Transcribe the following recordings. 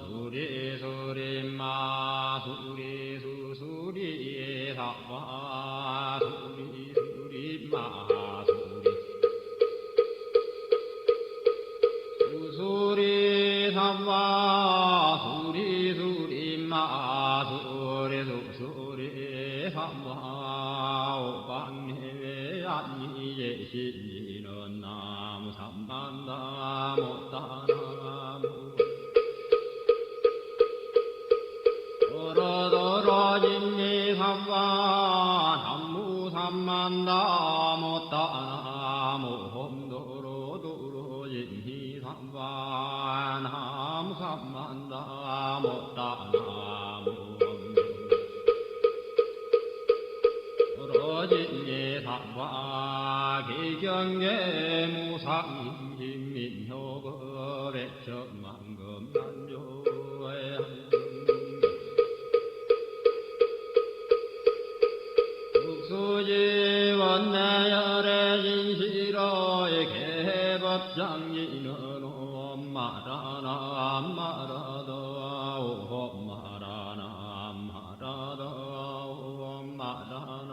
수리 수리마 수리 수수리 사와 수리 수리마 수리 수수리 사와 수리 수리마 수리 수수리 사와 오방해외 안니예 신지는 나무 삼만다 못다나무 도로도로진니 삼와 남무 삼만다 못다나무 홈도로도로진니 삼와 나무 삼만다 못다나무 도로진니 삼와 기경계 무상인민효거 백천만금 난조에 수지원내열의 진시로의 개법장인은 엄마라나 엄마라다 엄마라나 엄마라다 엄마라나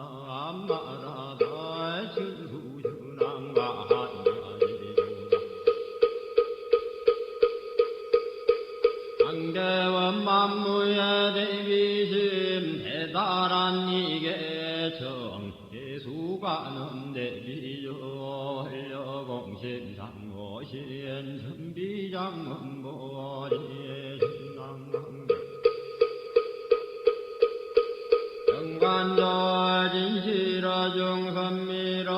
엄마라다 진수준왕과 한계원 만무의 대비심 대단한 이계정 예수가는 대비요 헐려공신상고신 선비장문보리의 신랑왕 정관절 진실어 중선미러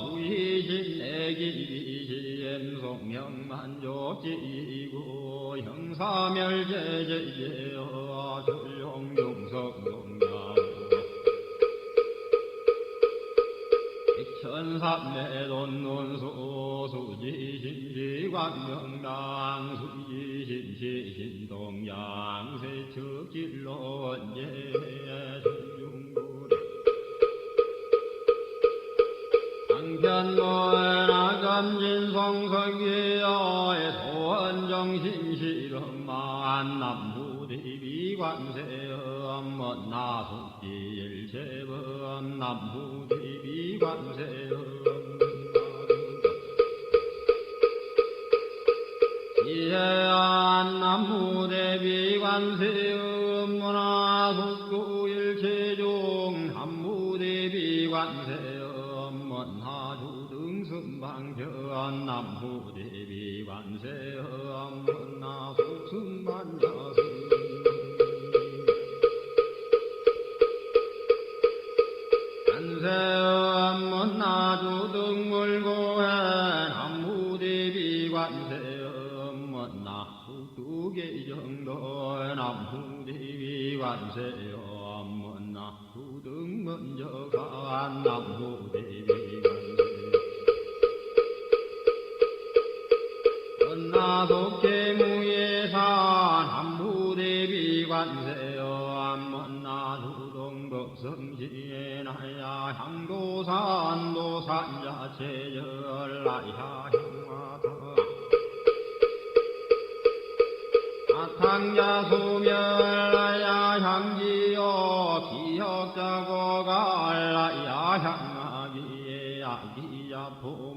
무의신내기비시엠 송명만족지고 형사멸제제제여 출용용성동양 천삼매돈논수 수지신지광명당 수지신시신동양 세척질로 원제 전중구리 강편노나검진성성기여의 소원정신실험만 남부대비관세음 나속지일체범 남부대비관세음 지혜안 남부대비관세음 문화속구일체종 남부대비관세음 원하주등승방견 남부대비관세음 원하속승반야승 세엄 원나주등물고해 남무대비관세엄 원나후두계정도 남무대비관세엄 원나후등 먼저간 남무대비관세 원나속계무예산 남무대비관세엄 원나주동법성시에나야 향도산도산자체열라야 향화다 아탕자소멸라야 향지요 기억자고갈라야 향아기에 아기야포마나야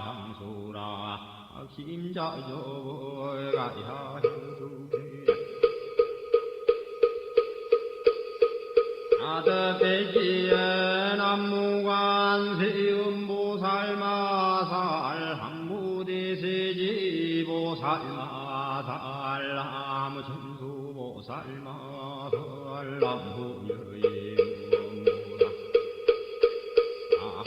향수라 심자조가야 향수게 아드배지에 남무관 세음보살마살 항무대세지보살마살 나무천수보살마살 남부여인무라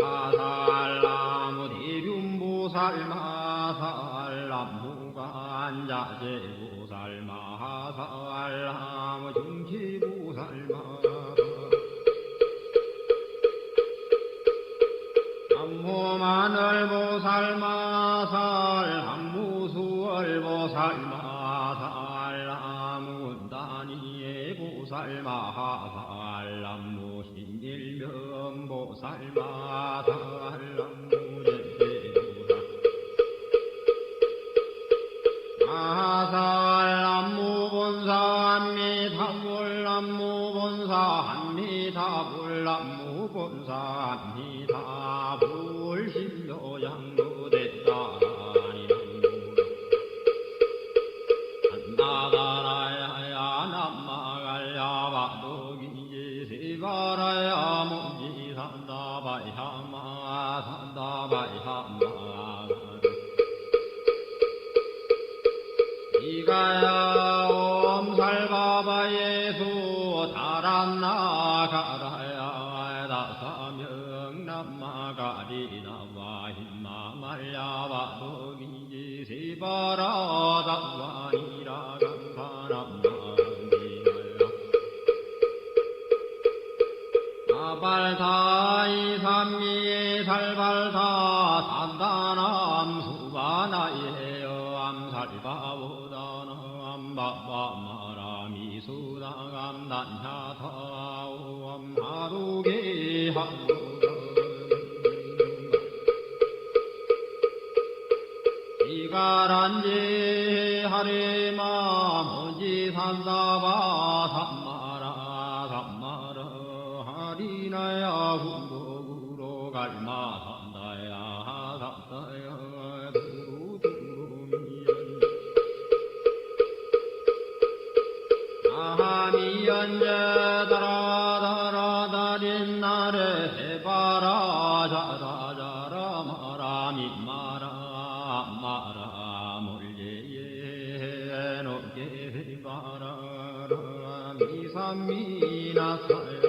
아하살 나무대균보살마살 남무관자재보살마살 나무중치보살마살 남무마늘보살마살 남무수월보살마살 남무운다니예보살마살 남무신일명보살마살 남무제대보살 마살 불람무본사미다 불신묘양무대다니 나다라야 남마갈야 바도기지시바라야 무지산다바야마 산다바야마 이가야 옴살바바 예수 달았나가라야 다사명 남마가리나와 힘마말야바도기지시바라 다와니라 발타이 삼미에 살발타 산다남 수바나예요 암살바보다나 암바바마라미 수다감 난야타오 암하루게 하루가 이가란지 하리마 모지 산다바 삼마라 삼마라 하리나야 후로구로 갈마 산다야 산다야 두루두루미연 아하미연제다라다라다린 나래 해바라 자라자라 마라미 마라 마라 몰예예 노게 바라라 미삼미나사야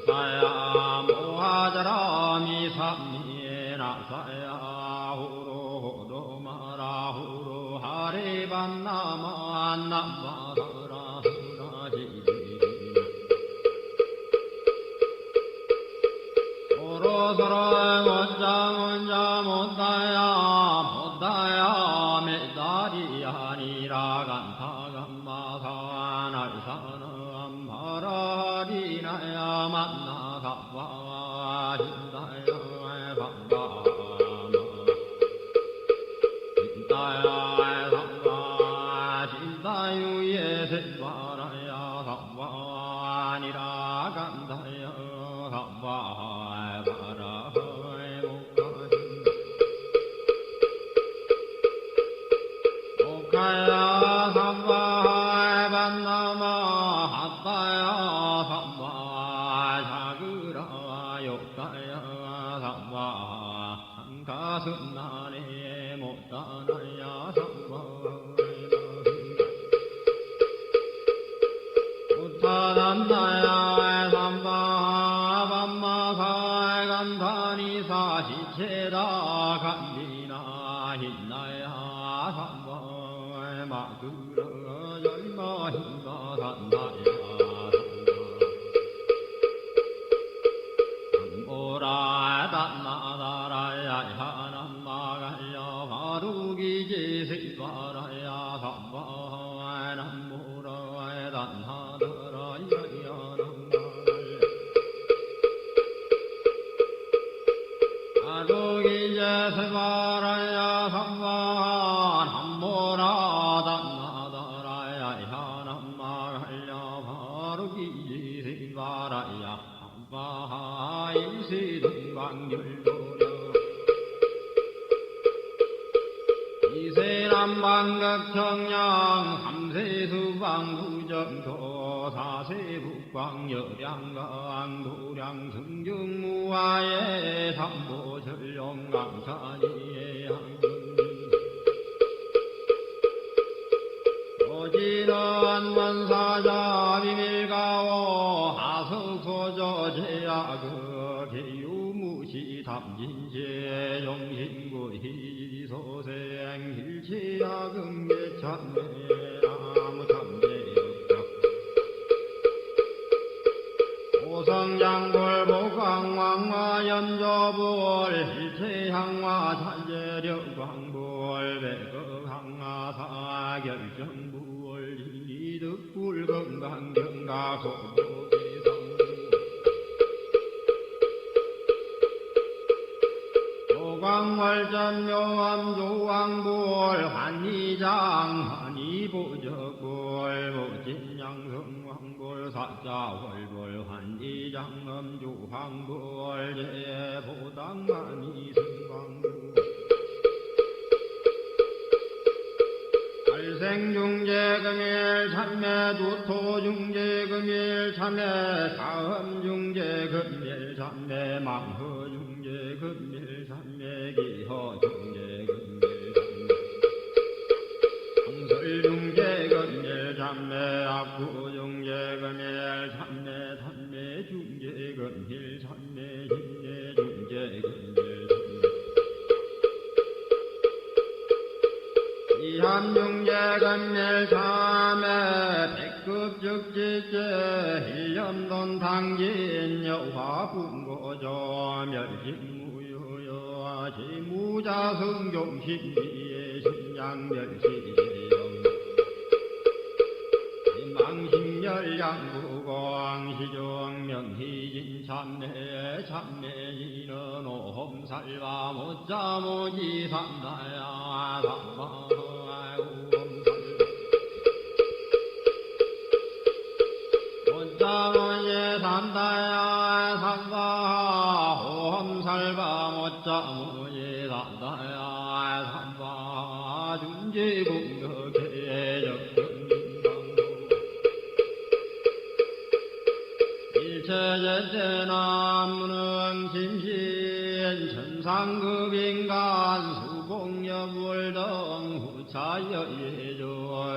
나사야 모하자라 미삼미나사야 후로호도 마라 후로 하리반나마 남마다라 후라지 서로서로 원자 못다야 못다야 메다리 아니라 간타간마사 날사는 바라리나야 만나가와 힘다야 반가마 힘다야 상가 힘다유예 세바라야 상와니라 간다야 상와 오카야 삼바 반나마 핫다야 삼바 자그라 욕다야 삼바 한가슴나네 못다나야 삼바 우타단다야 삼바 반마사 간다니 사시체다 간디나 힘나야 삼바 마그라 열마 힘나 산다야 오라 단나다라야 하남마갈야 바루기지시바라야 삼바 남무라 단하다라야 아도기제스바라야 삼바 남모라 단나다라야 하남마갈야 바루기지시바라야 삼바하일시등광열도려 이세남방극청량 삼세수방구정도 사세북광여량강 도량승중무화의 삼보전령강산이의 항군 오지는 원사자 비밀가오 하석소저 제야그 개유무시 담진제 영신구 희소생 일치야금 예찬매 아무참제역적 오성장골 복강왕화 연조불 일체향화 찬제력광불 백극항화 사결정불 이득불 건강경가 소도계성 조광월전 묘암 조광불 환희장 환희 이보적불 무진양성왕불 사자월불 환지장엄주황불 제보당만이 승왕불 발생중재금일 참매두토중재금일 참매 다음중재금일 참매 망허중재금일 참매 기허중재금일 상설중재금일 참매 악구중재금일 참매 삼매중재금일 참매 심례중재금일 이함중재금일 참매 백급적지제 일념돈 당진 여화분고조 멸신무효여 지무자성종신비의 신양멸시제영 망신멸양구광시종 명희진 참내 참내인은 오험살바 못자모지 삼다야 삼바 못자모지 삼다야 삼바 오험살바 못자모지 삼다야 삼바 중지공덕의 일체제제나무는 심신 천상급인간 수공여불 등 후차여예조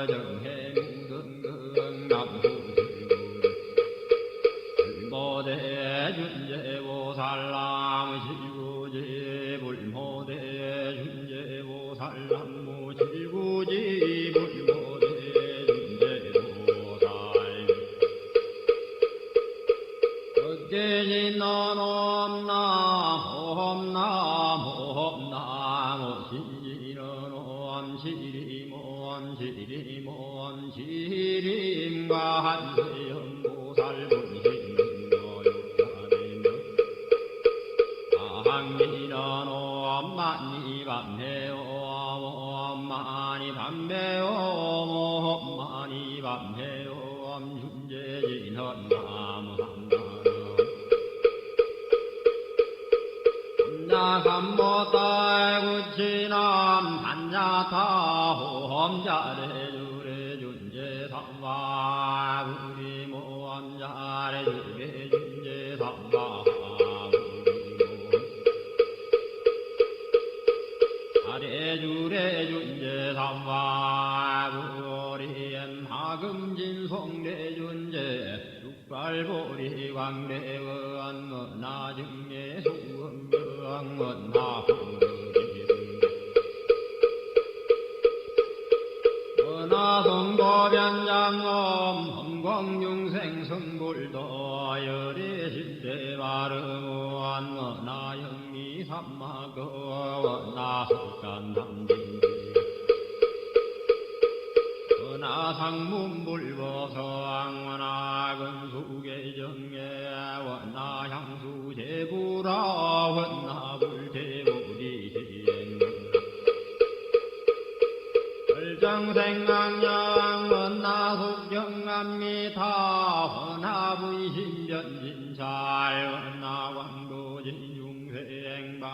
정행등등 남후지구 불모대 준제보살람 실구지 불모대 준제보살람 실구지 불모대 제진넌 옴나옴나옴나옴 시리는 옴시리몬시리몬시림과 한세연보살 분신거욕하리며 아항리는 옴마니 밤해옴 옴마니 밤해옴 옴마니 밤해옴 준제진헌 나무삼나 삼모딸구치남 반야타호험자래주래 준제삼바 우리모험자래주래 준제삼바 아래주래 준제삼바 우리엔 하금진송래준제 육발보리 광대원 나중에 수원병원 나성도변장엄 험광중생 성불도 열애실대바르무한 나영미 삼마거 나석간담진 나상문불보서왕원하 근수계정예 원나향수제부라 원나불제부리시행 절정생강양 원나속경암미타 원나부이신변진찰 원나광도진중생발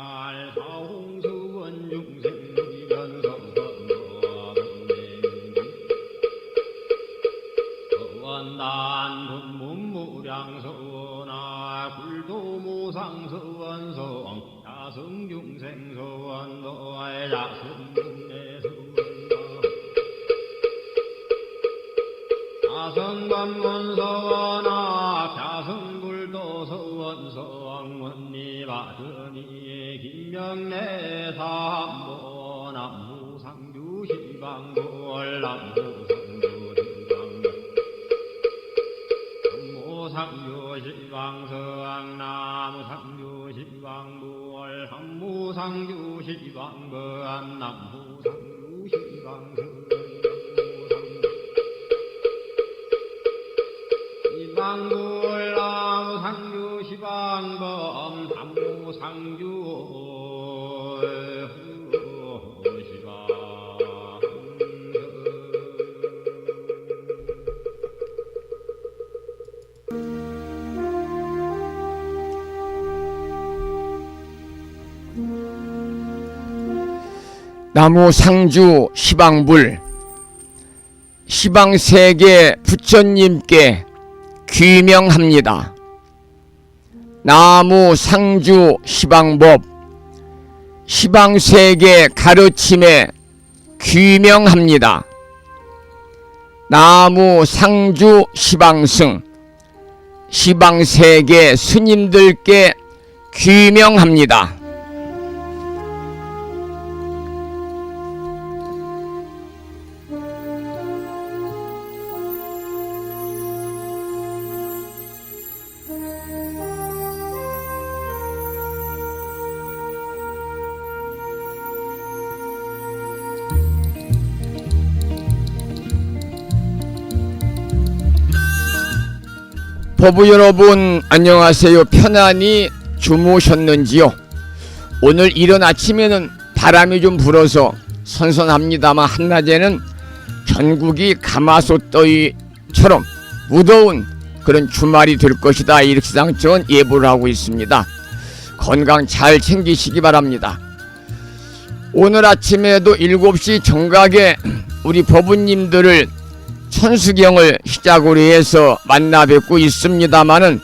사홍수원중생변성선 난분문무량서원아 굴도무상서원성 야성중생서원도의 야성문내서원도 야성관문서원아 야성불도서원성원니바드니 김명내삼보 남무상주시방골 상주시방서왕 나무상주시방부월 한무상주시방거암 남무상주시방서 시방부월 나무상주시방범 한무상주 시방 나무 상주 시방불 시방세계 부처님께 귀명합니다. 나무 상주 시방법 시방세계 가르침에 귀명합니다. 나무 상주 시방승 시방세계 스님들께 귀명합니다. 법부 여러분 안녕하세요. 편안히 주무셨는지요? 오늘 이른 아침에는 바람이 좀 불어서 선선합니다만 한낮에는 전국이 가마솥더위처럼 무더운 그런 주말이 될 것이다, 이렇게 기상청은 예보를 하고 있습니다. 건강 잘 챙기시기 바랍니다. 오늘 아침에도 7시 정각에 우리 법부님들을 천수경을 시작으로 해서 만나 뵙고 있습니다마는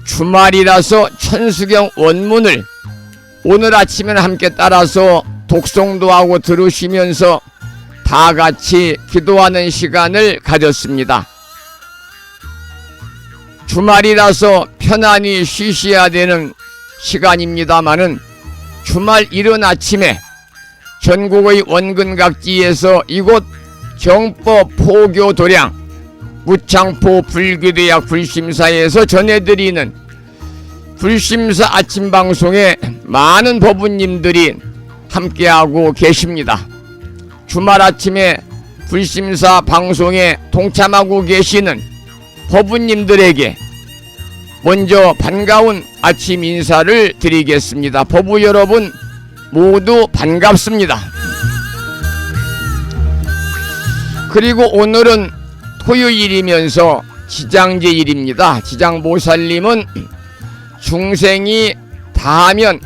주말이라서 천수경 원문을 오늘 아침에는 함께 따라서 독송도 하고 들으시면서 다 같이 기도하는 시간을 가졌습니다. 주말이라서 편안히 쉬셔야 되는 시간입니다마는 주말 이른 아침에 전국의 원근각지에서 이곳 정법 포교 도량 무창포 불교대학 불심사에서 전해드리는 불심사 아침 방송에 많은 법부님들이 함께하고 계십니다. 주말 아침에 불심사 방송에 동참하고 계시는 법부님들에게 먼저 반가운 아침 인사를 드리겠습니다. 법부 여러분 모두 반갑습니다. 그리고 오늘은 토요일이면서 지장제일입니다. 지장보살님은 중생이 다하면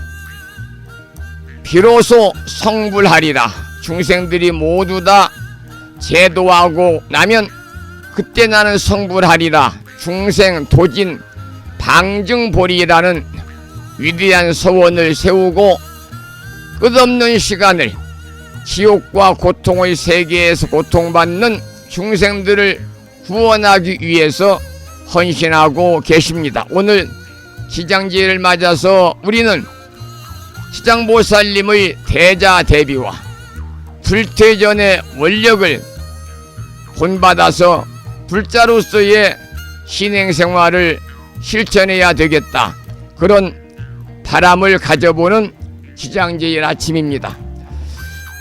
비로소 성불하리라. 중생들이 모두 다 제도하고 나면 그때 나는 성불하리라. 중생 도진 방증보리라는 위대한 서원을 세우고 끝없는 시간을 지옥과 고통의 세계에서 고통받는 중생들을 구원하기 위해서 헌신하고 계십니다. 오늘 지장제를 맞아서 우리는 지장보살님의 대자대비와 불퇴전의 원력을 본받아서 불자로서의 신행생활을 실천해야 되겠다, 그런 바람을 가져보는 지장제일 아침입니다.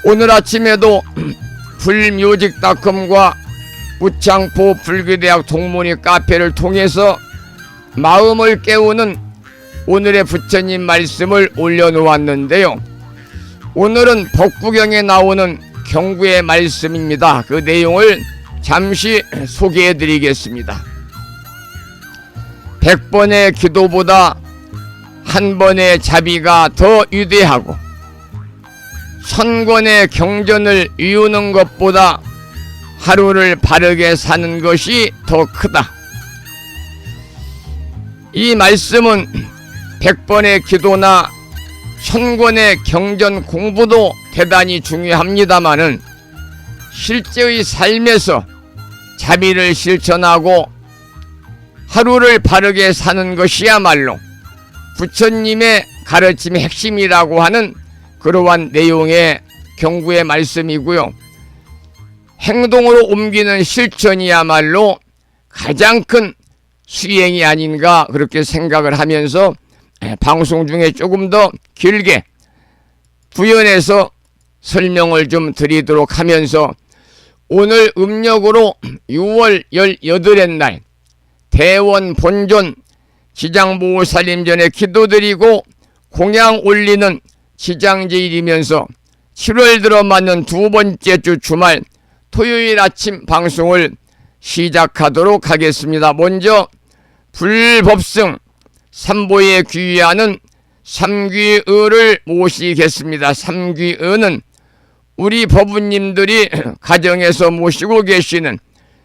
오늘 아침에도 불뮤직닷컴과 무창포 불교대학 동문회 카페를 통해서 마음을 깨우는 오늘의 부처님 말씀을 올려놓았는데요. 오늘은 법구경에 나오는 경구의 말씀입니다. 그 내용을 잠시 소개해드리겠습니다. 100번의 기도보다 한 번의 자비가 더 위대하고 1000권의 경전을 이루는 것보다 하루를 바르게 사는 것이 더 크다. 이 말씀은 100번의 기도나 1000권의 경전 공부도 대단히 중요합니다마는 실제의 삶에서 자비를 실천하고 하루를 바르게 사는 것이야말로 부처님의 가르침의 핵심이라고 하는 그러한 내용의 경구의 말씀이고요. 행동으로 옮기는 실천이야말로 가장 큰 수행이 아닌가, 그렇게 생각을 하면서 방송 중에 조금 더 길게 부연해서 설명을 좀 드리도록 하면서 오늘 음력으로 6월 18일 날 대원 본존 지장보살님전에 기도드리고 공양 올리는 지장제일이면서 7월 들어 맞는 두 번째 주 주말 토요일 아침 방송을 시작하도록 하겠습니다. 먼저 불법승 삼보에 귀의하는 삼귀의를 모시겠습니다. 삼귀의는 우리 법부님들이 가정에서 모시고 계시는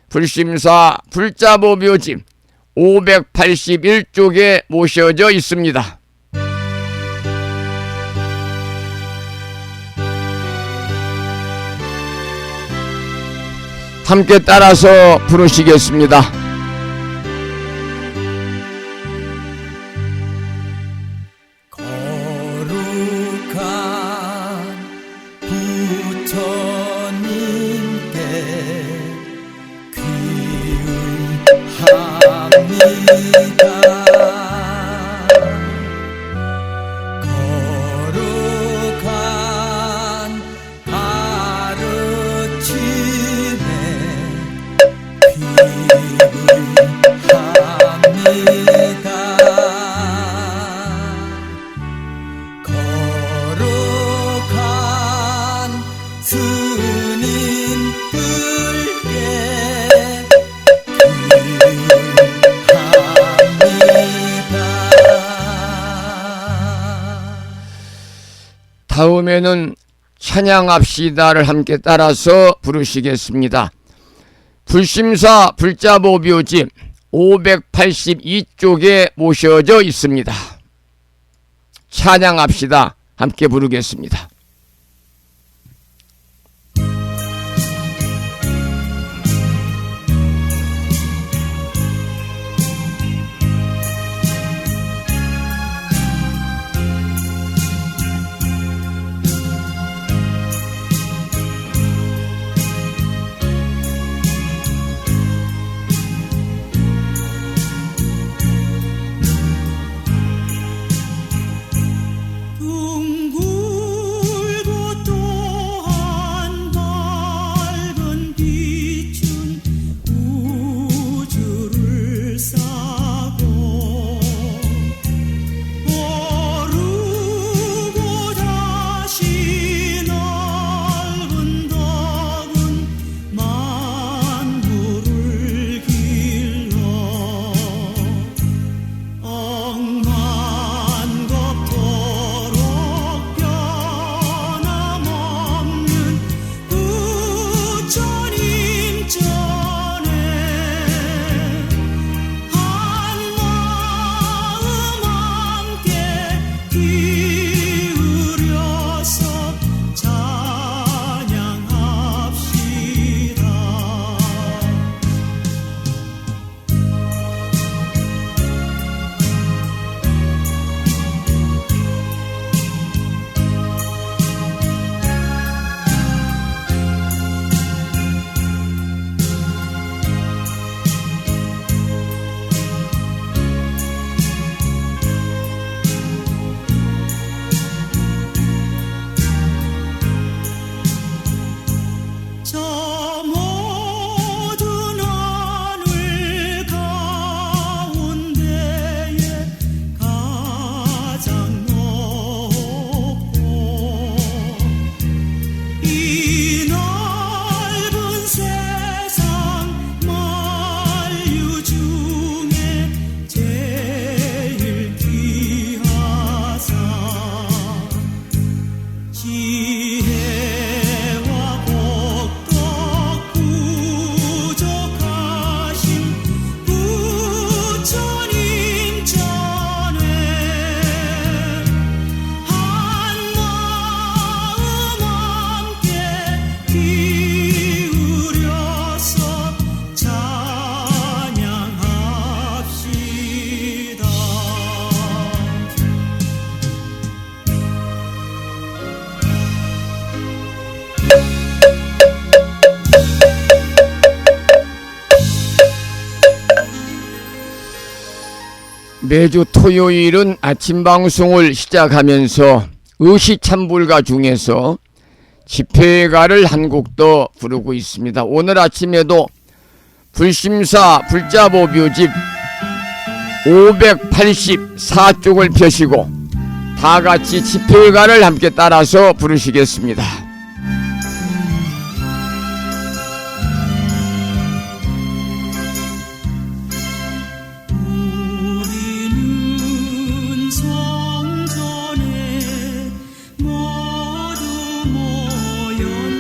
불심사 불자보묘집 581쪽에 모셔져 있습니다. 함께 따라서 부르시겠습니다. 다음에는 찬양합시다를 함께 따라서 부르시겠습니다. 불심사 불자보묘집 582쪽에 모셔져 있습니다. 찬양합시다 함께 부르겠습니다. 매주 토요일은 아침 방송을 시작하면서 의시참불가 중에서 집회가를 한 곡도 부르고 있습니다. 오늘 아침에도 불심사 불자보묘집 584쪽을 펴시고 다같이 집회가를 함께 따라서 부르시겠습니다. 성전에 모두 모여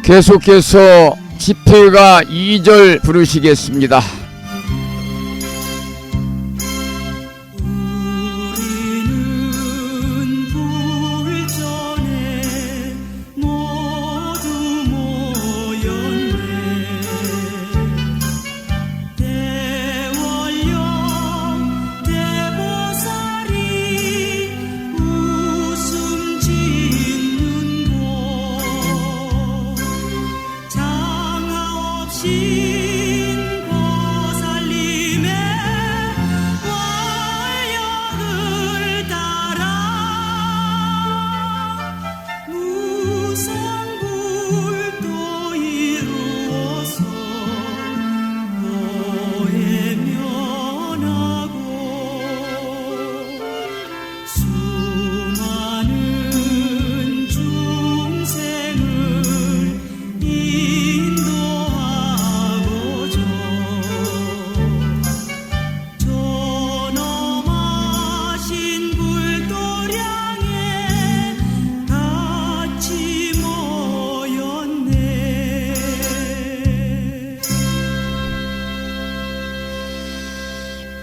계속해서 집회가 2절 부르시겠습니다.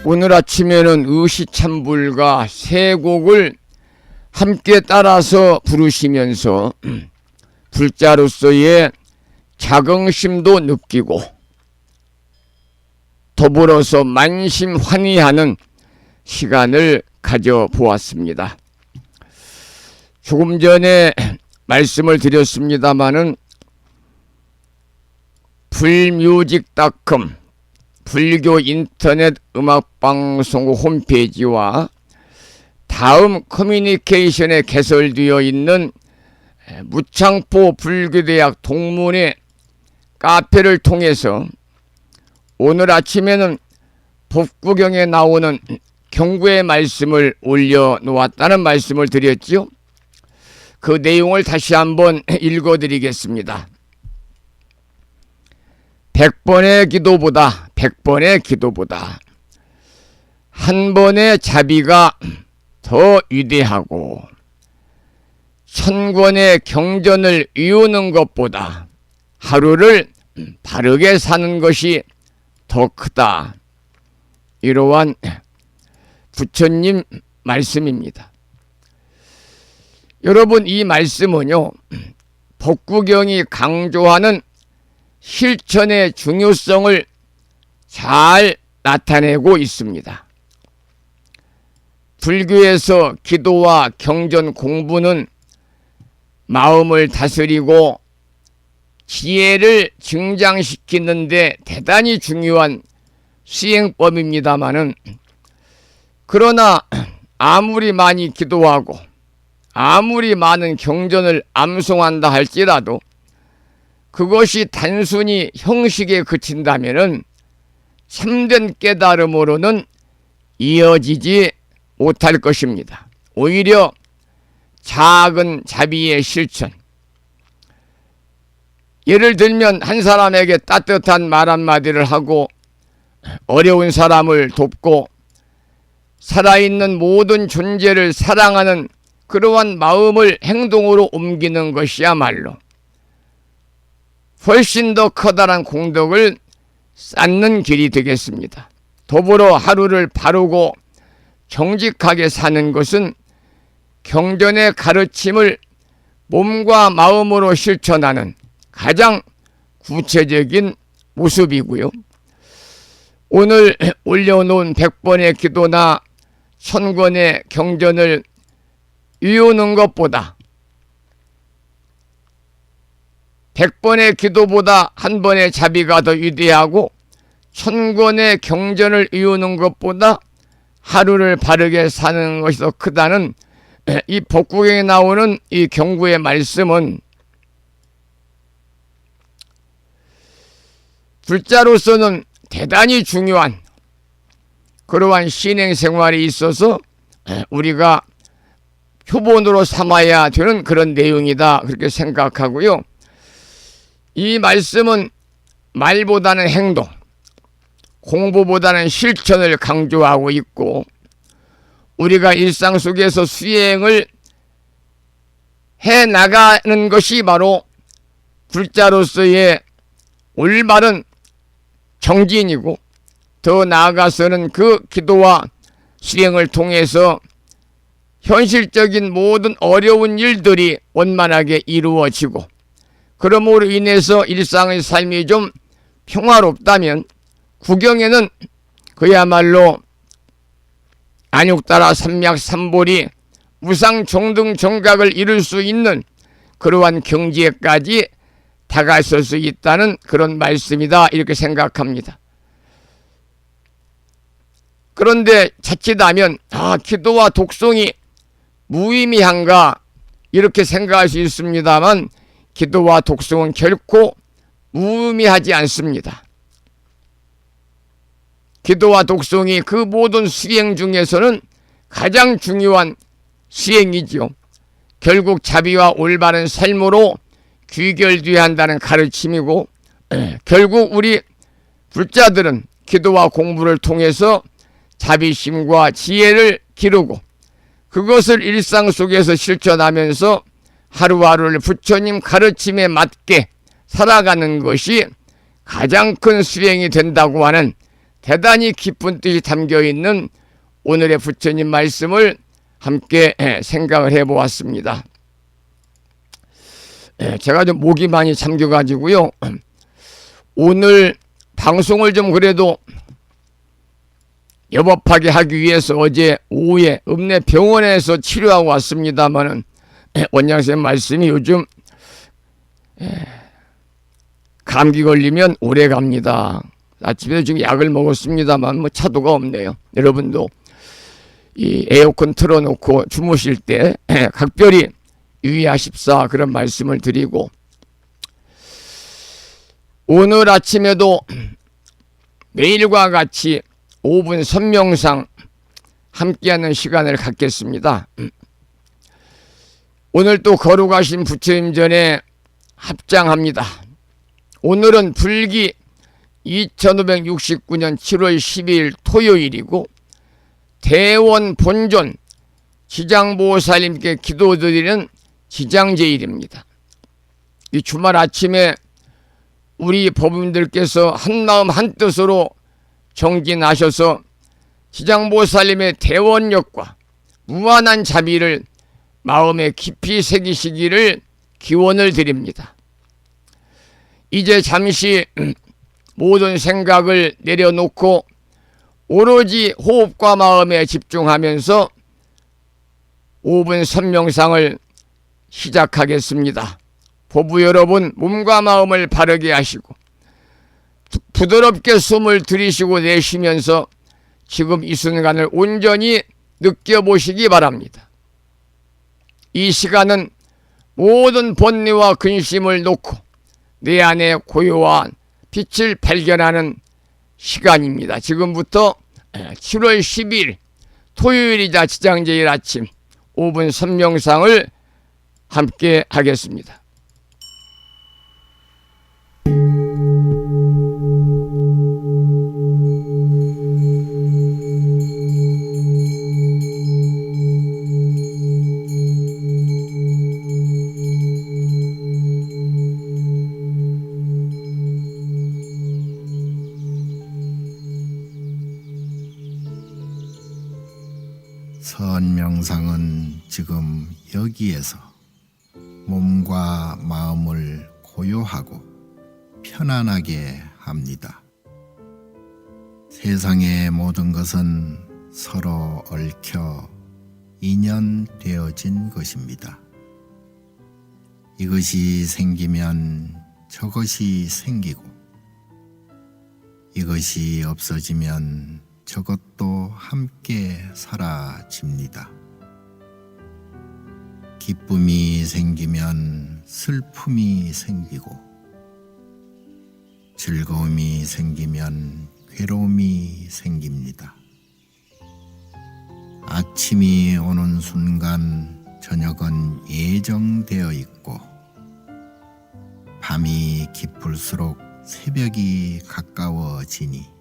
오늘 아침에는 의시찬불과 세 곡을 함께 따라서 부르시면서 불자로서의 자긍심도 느끼고 더불어서 만심환의하는 시간을 가져보았습니다. 조금 전에 말씀을 드렸습니다마는 불뮤직닷컴 불교 인터넷 음악방송 홈페이지와 다음 커뮤니케이션에 개설되어 있는 무창포 불교대학 동문회 카페를 통해서 오늘 아침에는 법구경에 나오는 경구의 말씀을 올려놓았다는 말씀을 드렸죠. 그 내용을 다시 한번 읽어드리겠습니다. 100번의 기도보다 한 번의 자비가 더 위대하고 1000권의 경전을 이루는 것보다 하루를 바르게 사는 것이 더 크다. 이러한 부처님 말씀입니다. 여러분, 이 말씀은요, 법구경이 강조하는 실천의 중요성을 잘 나타내고 있습니다. 불교에서 기도와 경전 공부는 마음을 다스리고 지혜를 증장시키는 데 대단히 중요한 수행법입니다마는, 그러나 아무리 많이 기도하고 아무리 많은 경전을 암송한다 할지라도 그것이 단순히 형식에 그친다면은 참된 깨달음으로는 이어지지 못할 것입니다. 오히려 작은 자비의 실천, 예를 들면 한 사람에게 따뜻한 말 한마디를 하고 어려운 사람을 돕고 살아있는 모든 존재를 사랑하는 그러한 마음을 행동으로 옮기는 것이야말로 훨씬 더 커다란 공덕을 쌓는 길이 되겠습니다. 더불어 하루를 바르고 정직하게 사는 것은 경전의 가르침을 몸과 마음으로 실천하는 가장 구체적인 모습이고요. 오늘 올려놓은 100번의 기도나 1000권의 경전을 이루는 것보다 100번의 기도보다 한 번의 자비가 더 위대하고 1000권의 경전을 이루는 것보다 하루를 바르게 사는 것이 더 크다는 이 법구경에 나오는 이 경구의 말씀은 불자로서는 대단히 중요한 그러한 신행생활이 있어서 우리가 표본으로 삼아야 되는 그런 내용이다, 그렇게 생각하고요. 이 말씀은 말보다는 행동, 공부보다는 실천을 강조하고 있고, 우리가 일상 속에서 수행을 해 나가는 것이 바로 불자로서의 올바른 정진이고, 더 나아가서는 그 기도와 수행을 통해서 현실적인 모든 어려운 일들이 원만하게 이루어지고, 그러므로 인해서 일상의 삶이 좀 평화롭다면 구경에는 그야말로 안욕따라 삼맥삼볼이 무상종등 정각을 이룰 수 있는 그러한 경지에까지 다가설 수 있다는 그런 말씀이다, 이렇게 생각합니다. 그런데 자칫하면 기도와 독송이 무의미한가 이렇게 생각할 수 있습니다만, 기도와 독송은 결코 무의미하지 않습니다. 기도와 독송이 그 모든 수행 중에서는 가장 중요한 수행이지요. 결국 자비와 올바른 삶으로 귀결되어야 한다는 가르침이고, 결국 우리 불자들은 기도와 공부를 통해서 자비심과 지혜를 기르고, 그것을 일상 속에서 실천하면서 하루하루를 부처님 가르침에 맞게 살아가는 것이 가장 큰 수행이 된다고 하는 대단히 깊은 뜻이 담겨있는 오늘의 부처님 말씀을 함께 생각을 해보았습니다. 제가 좀 목이 많이 잠겨가지고요, 오늘 방송을 좀 그래도 여법하게 하기 위해서 어제 오후에 읍내 병원에서 치료하고 왔습니다마는, 원장쌤 말씀이 요즘 감기 걸리면 오래 갑니다. 아침에 지금 약을 먹었습니다만 뭐 차도가 없네요. 여러분도 이 에어컨 틀어놓고 주무실 때 각별히 유의하십사, 그런 말씀을 드리고, 오늘 아침에도 매일과 같이 5분 선명상 함께하는 시간을 갖겠습니다. 오늘 또 거룩하신 부처님 전에 합장합니다. 오늘은 불기 2569년 7월 12일 토요일이고, 대원 본존 지장보살님께 기도드리는 지장제일입니다. 이 주말 아침에 우리 법인들께서 한마음 한뜻으로 정진하셔서 지장보살님의 대원력과 무한한 자비를 마음에 깊이 새기시기를 기원을 드립니다. 이제 잠시 모든 생각을 내려놓고 오로지 호흡과 마음에 집중하면서 5분 선명상을 시작하겠습니다. 보부 여러분, 몸과 마음을 바르게 하시고 부드럽게 숨을 들이쉬고 내쉬면서 지금 이 순간을 온전히 느껴보시기 바랍니다. 이 시간은 모든 번뇌와 근심을 놓고 내 안에 고요한 빛을 발견하는 시간입니다. 지금부터 7월 10일 토요일이자 지장제일 아침 5분 선명상을 함께 하겠습니다. 선명상은 지금 여기에서 몸과 마음을 고요하고 편안하게 합니다. 세상의 모든 것은 서로 얽혀 인연되어진 것입니다. 이것이 생기면 저것이 생기고, 이것이 없어지면 저것도 함께 사라집니다. 기쁨이 생기면 슬픔이 생기고, 즐거움이 생기면 괴로움이 생깁니다. 아침이 오는 순간 저녁은 예정되어 있고, 밤이 깊을수록 새벽이 가까워지니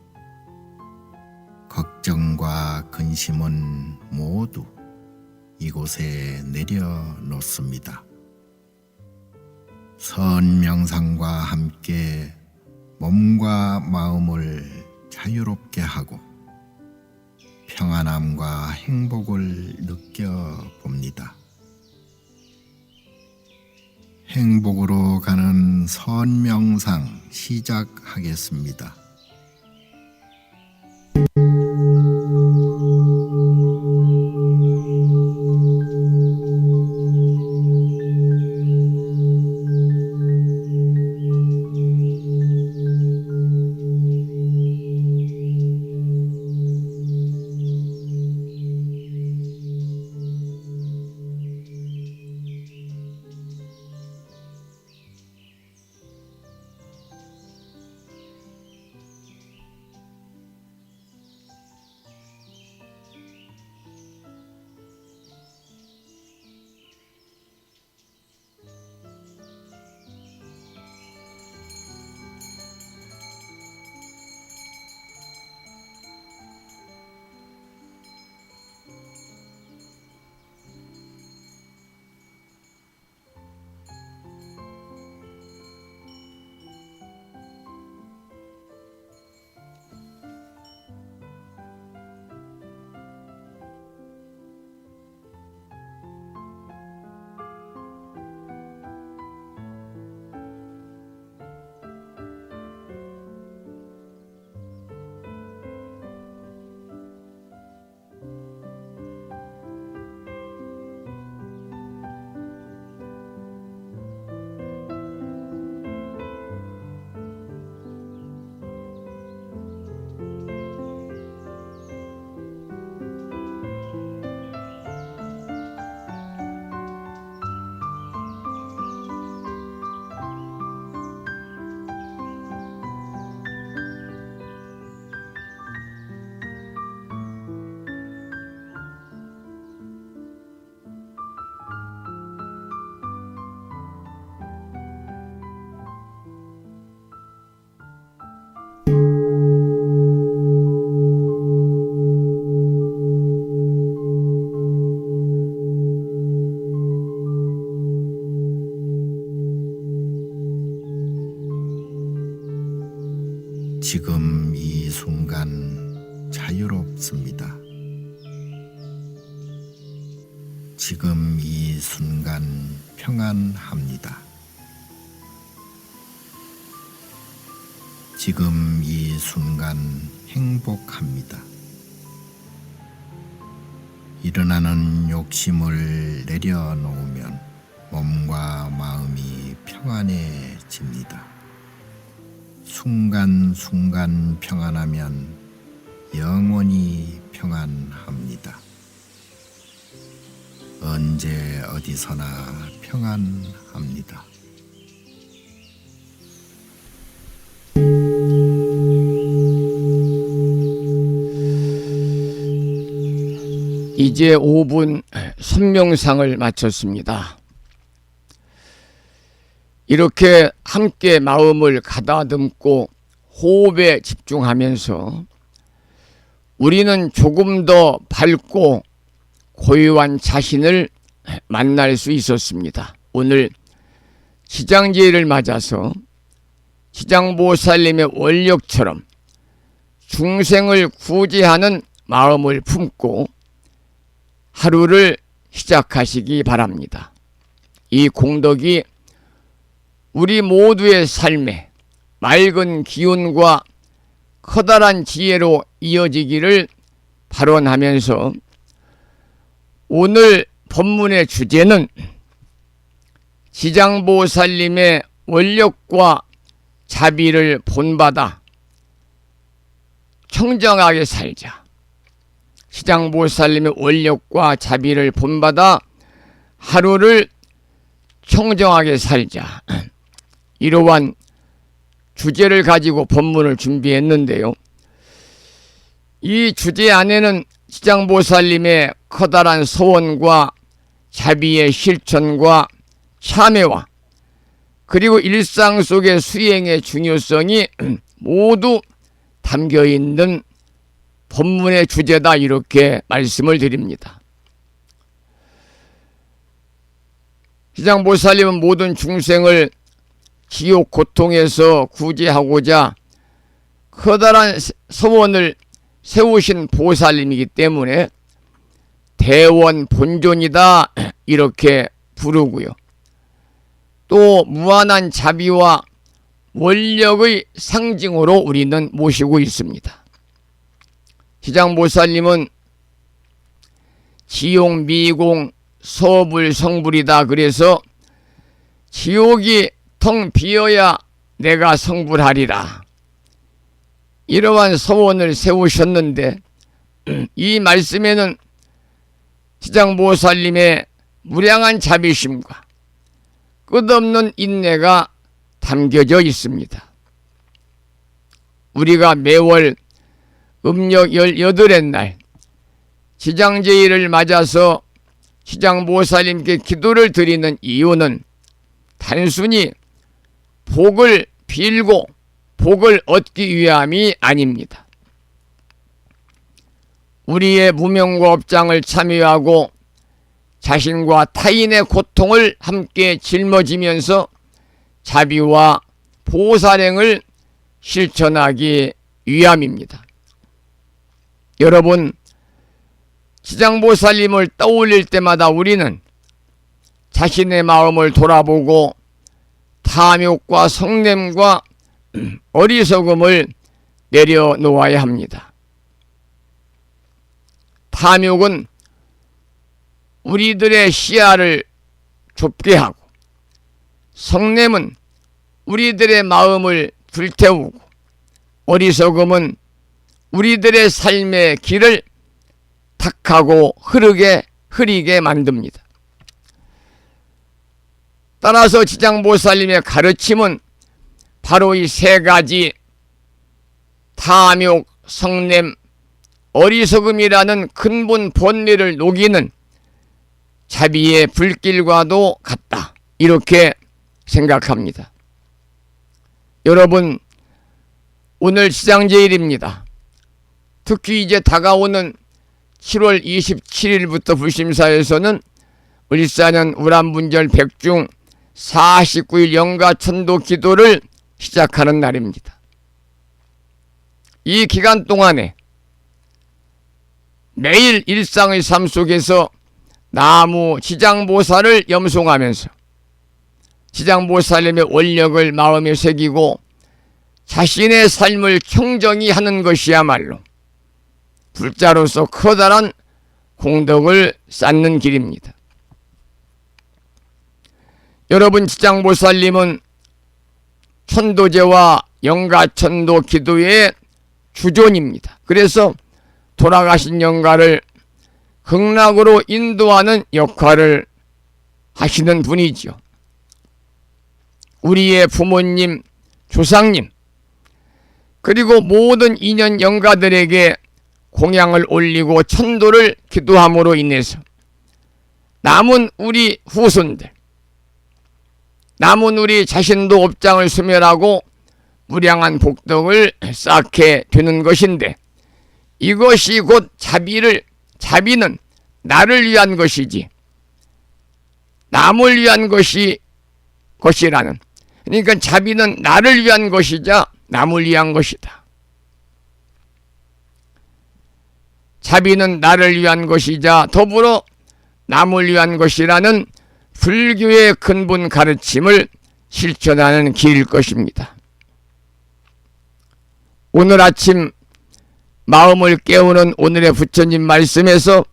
걱정과 근심은 모두 이곳에 내려놓습니다. 선명상과 함께 몸과 마음을 자유롭게 하고 평안함과 행복을 느껴봅니다. 행복으로 가는 선명상 시작하겠습니다. 지금 이 순간 자유롭습니다. 지금 이 순간 평안합니다. 지금 이 순간 행복합니다. 일어나는 욕심을 내려놓으면 몸과 마음이 평안해집니다. 순간순간 평안하면 영원히 평안합니다. 언제 어디서나 평안합니다. 이제 5분 선명상을 마쳤습니다. 이렇게 함께 마음을 가다듬고 호흡에 집중하면서 우리는 조금 더 밝고 고요한 자신을 만날 수 있었습니다. 오늘 시장제를 맞아서 시장보살님의 원력처럼 중생을 구제하는 마음을 품고 하루를 시작하시기 바랍니다. 이 공덕이 우리 모두의 삶에 맑은 기운과 커다란 지혜로 이어지기를 발언하면서 오늘 법문의 주제는 지장보살님의 원력과 자비를 본받아 청정하게 살자. 시장보살님의 원력과 자비를 본받아 하루를 청정하게 살자. 이러한 주제를 가지고 법문을 준비했는데요. 이 주제 안에는 시장보살님의 커다란 소원과 자비의 실천과 참회와 그리고 일상 속의 수행의 중요성이 모두 담겨있는 법문의 주제다, 이렇게 말씀을 드립니다. 시장보살님은 모든 중생을 지옥 고통에서 구제하고자 커다란 서원을 세우신 보살님이기 때문에 대원 본존이다 이렇게 부르고요. 또 무한한 자비와 원력의 상징으로 우리는 모시고 있습니다. 지장보살님은 지용, 미공, 서불, 성불이다. 그래서 지옥이 텅 비어야 내가 성불하리라. 이러한 서원을 세우셨는데 이 말씀에는 지장보살님의 무량한 자비심과 끝없는 인내가 담겨져 있습니다. 우리가 매월 음력 18의 날 지장제일을 맞아서 지장보살님께 기도를 드리는 이유는 단순히 복을 빌고 복을 얻기 위함이 아닙니다. 우리의 무명과 업장을 참여하고 자신과 타인의 고통을 함께 짊어지면서 자비와 보살행을 실천하기 위함입니다. 여러분, 지장보살님을 떠올릴 때마다 우리는 자신의 마음을 돌아보고 탐욕과 성냄과 어리석음을 내려놓아야 합니다. 탐욕은 우리들의 시야를 좁게 하고 성냄은 우리들의 마음을 불태우고 어리석음은 우리들의 삶의 길을 탁하고 흐리게 만듭니다. 따라서 지장보살님의 가르침은 바로 이 세 가지 탐욕, 성냄, 어리석음이라는 근본 본리를 녹이는 자비의 불길과도 같다. 이렇게 생각합니다. 여러분, 오늘 지장제일입니다. 특히 이제 다가오는 7월 27일부터 불심사에서는 을사년 우람분절 백중 49일 영가천도 기도를 시작하는 날입니다. 이 기간 동안에 매일 일상의 삶 속에서 나무 지장보살을 염송하면서 지장보살님의 원력을 마음에 새기고 자신의 삶을 청정히 하는 것이야말로 불자로서 커다란 공덕을 쌓는 길입니다. 여러분, 지장보살님은 천도제와 영가천도 기도의 주존입니다. 그래서 돌아가신 영가를 극락으로 인도하는 역할을 하시는 분이죠. 우리의 부모님, 조상님, 그리고 모든 인연 영가들에게 공양을 올리고 천도를 기도함으로 인해서 남은 우리 후손들, 남은 우리 자신도 업장을 소멸하고 무량한 복덕을 쌓게 되는 것인데, 이것이 곧 자비는 나를 위한 것이지 남을 위한 것이라는, 그러니까 자비는 나를 위한 것이자 남을 위한 것이다. 자비는 나를 위한 것이자 더불어 남을 위한 것이라는 불교의 근본 가르침을 실천하는 길일 것입니다. 오늘 아침 마음을 깨우는 오늘의 부처님 말씀에서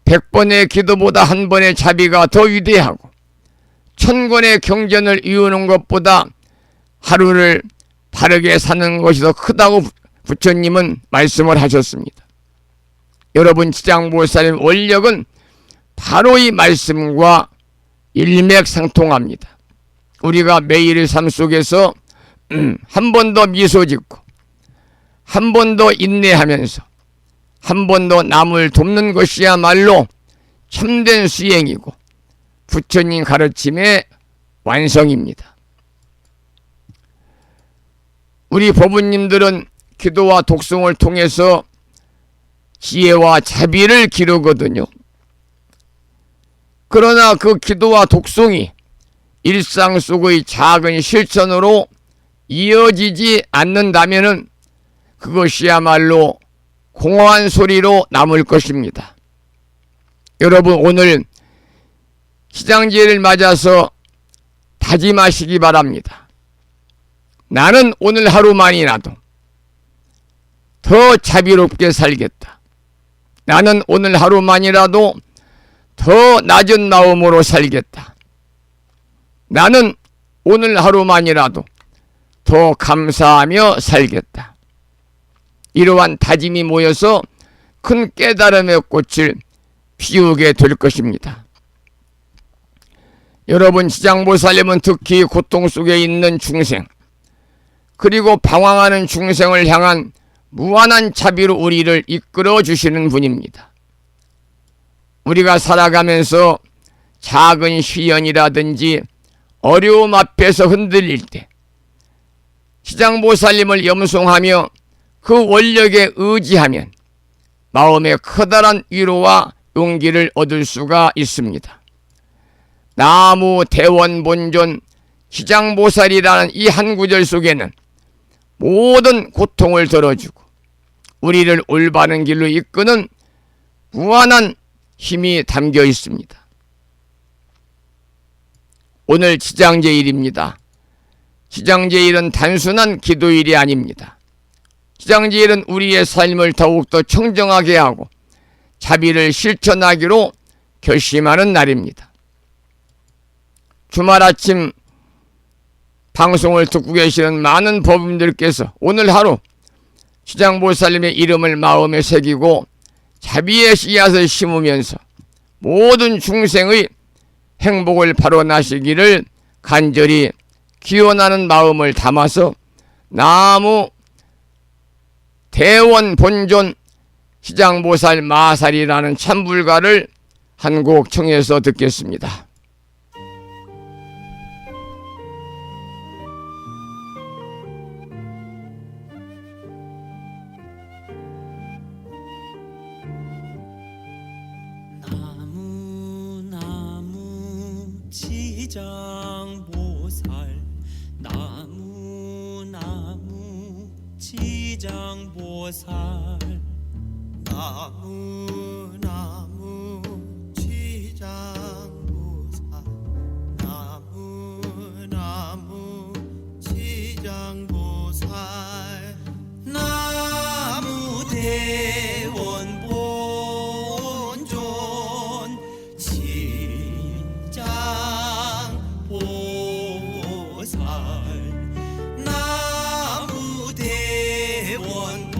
100번의 기도보다 한 번의 자비가 더 위대하고 1000권의 경전을 이루는 것보다 하루를 바르게 사는 것이 더 크다고 부처님은 말씀을 하셨습니다. 여러분, 지장보살님 원력은 바로 이 말씀과 일맥상통합니다. 우리가 매일의 삶 속에서 한 번 더 미소 짓고 한 번 더 인내하면서 한 번 더 남을 돕는 것이야말로 참된 수행이고 부처님 가르침의 완성입니다. 우리 법부님들은 기도와 독송을 통해서 지혜와 자비를 기르거든요. 그러나 그 기도와 독송이 일상 속의 작은 실천으로 이어지지 않는다면 그것이야말로 공허한 소리로 남을 것입니다. 여러분, 오늘 시장제를 맞아서 다짐하시기 바랍니다. 나는 오늘 하루만이라도 더 자비롭게 살겠다. 나는 오늘 하루만이라도 더 낮은 마음으로 살겠다. 나는 오늘 하루만이라도 더 감사하며 살겠다. 이러한 다짐이 모여서 큰 깨달음의 꽃을 피우게 될 것입니다. 여러분, 지장보살님은 특히 고통 속에 있는 중생, 그리고 방황하는 중생을 향한 무한한 자비로 우리를 이끌어 주시는 분입니다. 우리가 살아가면서 작은 시련이라든지 어려움 앞에서 흔들릴 때 시장보살님을 염송하며 그 원력에 의지하면 마음에 커다란 위로와 용기를 얻을 수가 있습니다. 나무 대원 본존 시장보살이라는 이 한 구절 속에는 모든 고통을 덜어주고 우리를 올바른 길로 이끄는 무한한 힘이 담겨 있습니다. 오늘 지장제일입니다. 지장제일은 단순한 기도일이 아닙니다. 지장제일은 우리의 삶을 더욱더 청정하게 하고 자비를 실천하기로 결심하는 날입니다. 주말 아침 방송을 듣고 계시는 많은 법인들께서 오늘 하루 시장보살님의 이름을 마음에 새기고 자비의 씨앗을 심으면서 모든 중생의 행복을 바로나시기를 간절히 기원하는 마음을 담아서 나무 대원 본존 시장보살 마살이라는 참불가를 한 곡 청해서 듣겠습니다. 지장보살 나무 지장보살 나무 지장보살 나무 지장보살 나무 대원 본존 지장보살 나무 대원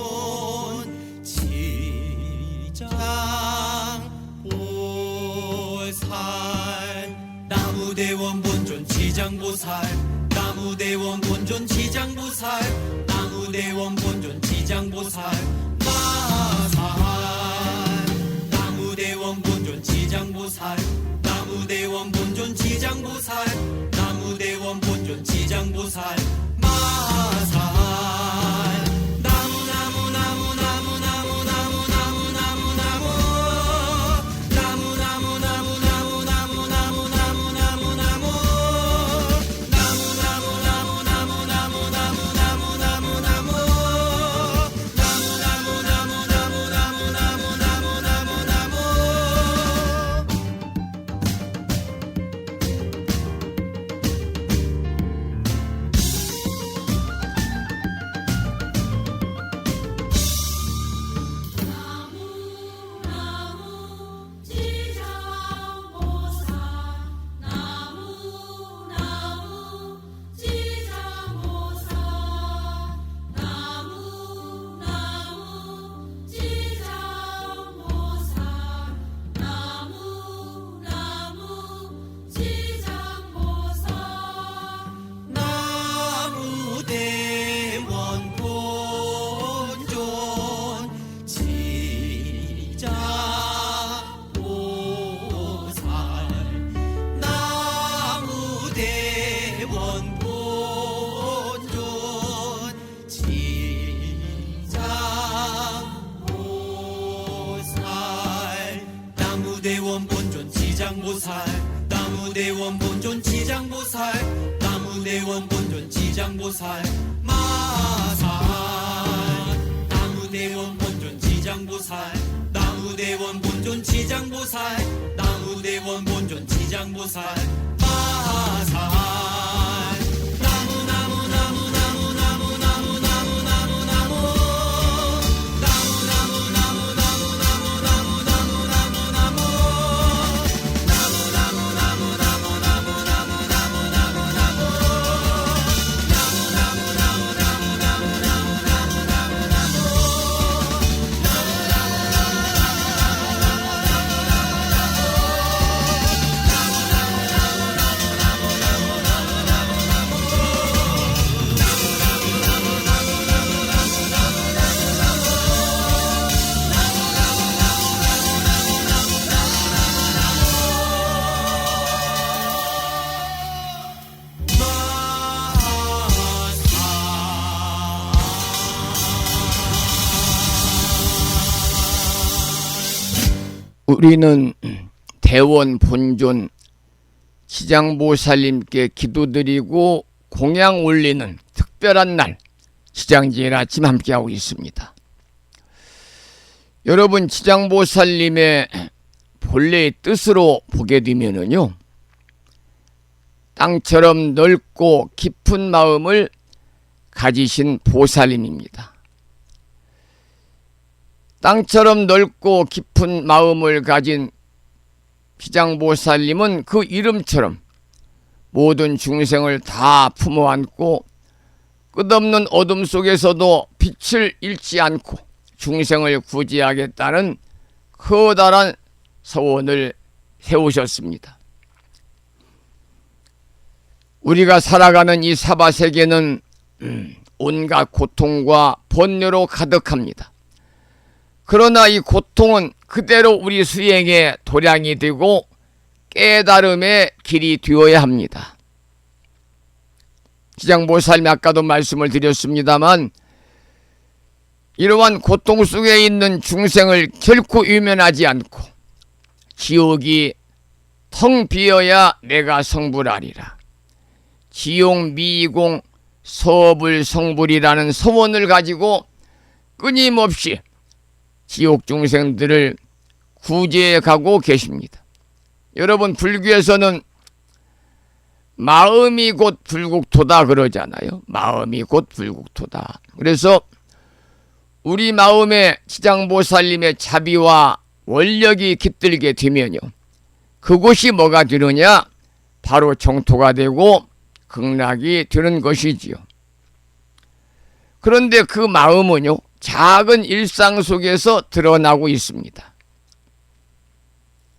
본존 지장보살 나무대원 본존 지장보살 나무대원 본존 지장보살 나무대원 본존 지장보살 마살 나무대원 본존 지장보살 나무대원 본존 지장보살 나무대원 본존 지장보살 마살 나무대원 본존 지장보살 나무대원 본존 지장보살 나무대원 본존 지장보살 마살 나무대원 본존 지장보살 나무대원 본존 지장보살 나무대원 본존 지장보살 마살 우리는 대원 본존 지장보살님께 기도드리고 공양 올리는 특별한 날 지장제일 아침 함께하고 있습니다. 여러분, 지장보살님의 본래의 뜻으로 보게 되면은요, 땅처럼 넓고 깊은 마음을 가지신 보살님입니다. 땅처럼 넓고 깊은 마음을 가진 지장보살님은 그 이름처럼 모든 중생을 다 품어안고 끝없는 어둠 속에서도 빛을 잃지 않고 중생을 구제하겠다는 커다란 서원을 세우셨습니다. 우리가 살아가는 이 사바세계는 온갖 고통과 번뇌로 가득합니다. 그러나 이 고통은 그대로 우리 수행의 도량이 되고 깨달음의 길이 되어야 합니다. 지장보살님 아까도 말씀을 드렸습니다만 이러한 고통 속에 있는 중생을 결코 유면하지 않고 지옥이 텅 비어야 내가 성불하리라. 지용 미공 서불 성불이라는 서원을 가지고 끊임없이 지옥 중생들을 구제해 가고 계십니다. 여러분, 불교에서는 마음이 곧 불국토다 그러잖아요. 마음이 곧 불국토다. 그래서 우리 마음에 지장보살님의 자비와 원력이 깃들게 되면요, 그곳이 뭐가 되느냐? 바로 정토가 되고 극락이 되는 것이지요. 그런데 그 마음은요, 작은 일상 속에서 드러나고 있습니다.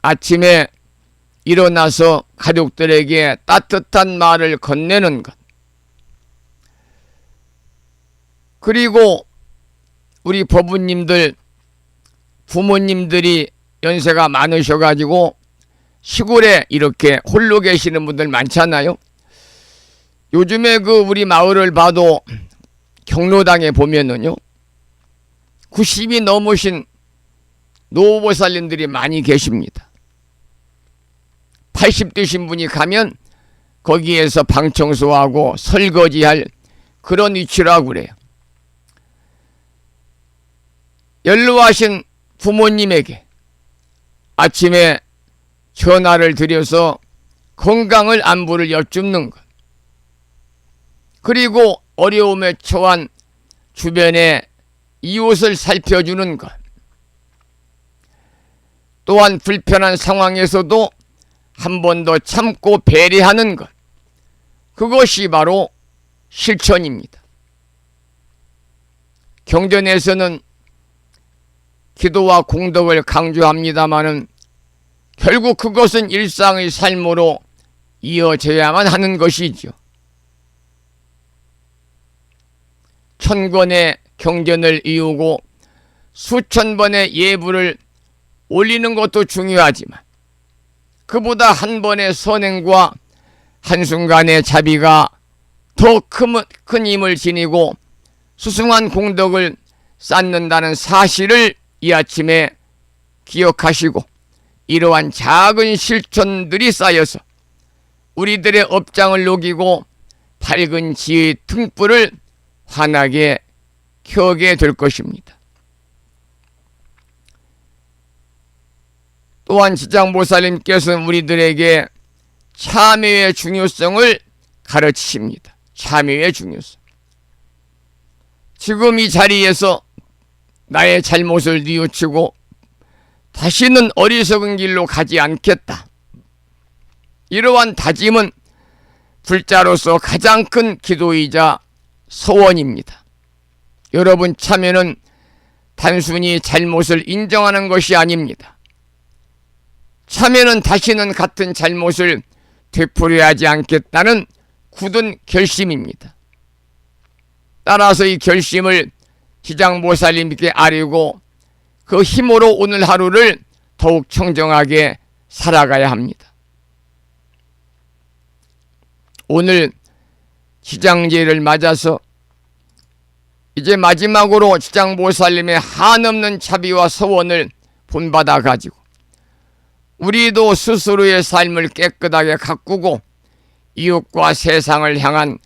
아침에 일어나서 가족들에게 따뜻한 말을 건네는 것, 그리고 우리 법부님들, 부모님들이 연세가 많으셔가지고 시골에 이렇게 홀로 계시는 분들 많잖아요. 요즘에 우리 마을을 봐도 경로당에 보면은요, 90이 넘으신 노보살님들이 많이 계십니다. 80되신 분이 가면 거기에서 방 청소하고 설거지할 그런 위치라고 그래요. 연로하신 부모님에게 아침에 전화를 드려서 건강을 안부를 여쭙는 것, 그리고 어려움에 처한 주변에 이웃을 살펴주는 것, 또한 불편한 상황에서도 한 번 더 참고 배려하는 것, 그것이 바로 실천입니다. 경전에서는 기도와 공덕을 강조합니다마는 결국 그것은 일상의 삶으로 이어져야만 하는 것이죠. 천권의 경전을 이루고 수천 번의 예불을 올리는 것도 중요하지만 그보다 한 번의 선행과 한순간의 자비가 더 큰 힘을 지니고 수승한 공덕을 쌓는다는 사실을 이 아침에 기억하시고 이러한 작은 실천들이 쌓여서 우리들의 업장을 녹이고 밝은 지혜의 등불을 환하게 켜게 될 것입니다. 또한 지장보살님께서는 우리들에게 참회의 중요성을 가르치십니다. 참회의 중요성. 지금 이 자리에서 나의 잘못을 뉘우치고 다시는 어리석은 길로 가지 않겠다. 이러한 다짐은 불자로서 가장 큰 기도이자 소원입니다. 여러분, 참회는 단순히 잘못을 인정하는 것이 아닙니다. 참회는 다시는 같은 잘못을 되풀이하지 않겠다는 굳은 결심입니다. 따라서 이 결심을 지장보살님께 아뢰고 그 힘으로 오늘 하루를 더욱 청정하게 살아가야 합니다. 오늘 지장제를 맞아서 이제 마지막으로 지장보살님의 한없는 자비와 서원을 본받아 가지고 우리도 스스로의 삶을 깨끗하게 가꾸고 이웃과 세상을 향한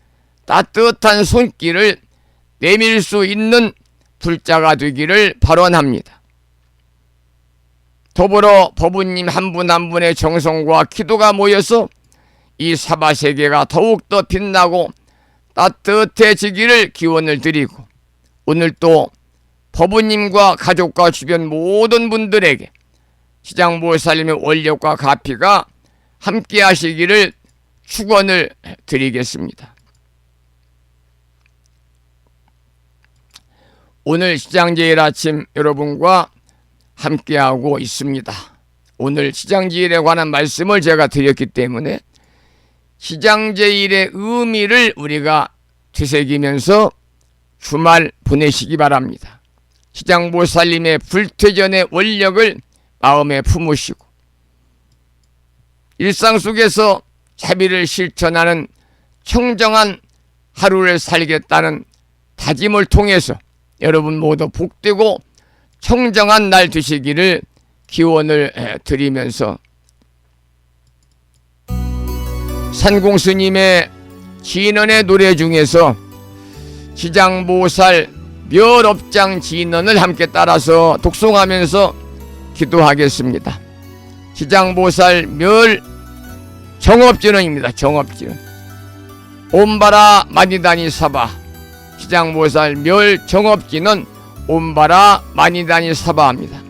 따뜻한 손길을 내밀 수 있는 불자가 되기를 발언합니다. 더불어 법우님 한 분 한 분의 정성과 기도가 모여서 이 사바세계가 더욱더 빛나고 따뜻해지기를 기원을 드리고, 오늘 또 법우님과 가족과 주변 모든 분들에게 지장보살님의 원력과 가피가 함께 하시기를 축원을 드리겠습니다. 오늘 시장제일 아침 여러분과 함께하고 있습니다. 오늘 시장제일에 관한 말씀을 제가 드렸기 때문에 시장제일의 의미를 우리가 되새기면서 주말 보내시기 바랍니다. 시장보살님의 불퇴전의 원력을 마음에 품으시고 일상 속에서 자비를 실천하는 청정한 하루를 살겠다는 다짐을 통해서 여러분 모두 복되고 청정한 날 되시기를 기원을 드리면서 산공스님의 진언의 노래 중에서 지장보살 멸업장 진언을 함께 따라서 독송하면서 기도하겠습니다. 지장보살 멸 정업진언입니다. 정업진언. 옴바라 마니다니 사바. 지장보살 멸 정업진언 옴바라 마니다니 사바합니다.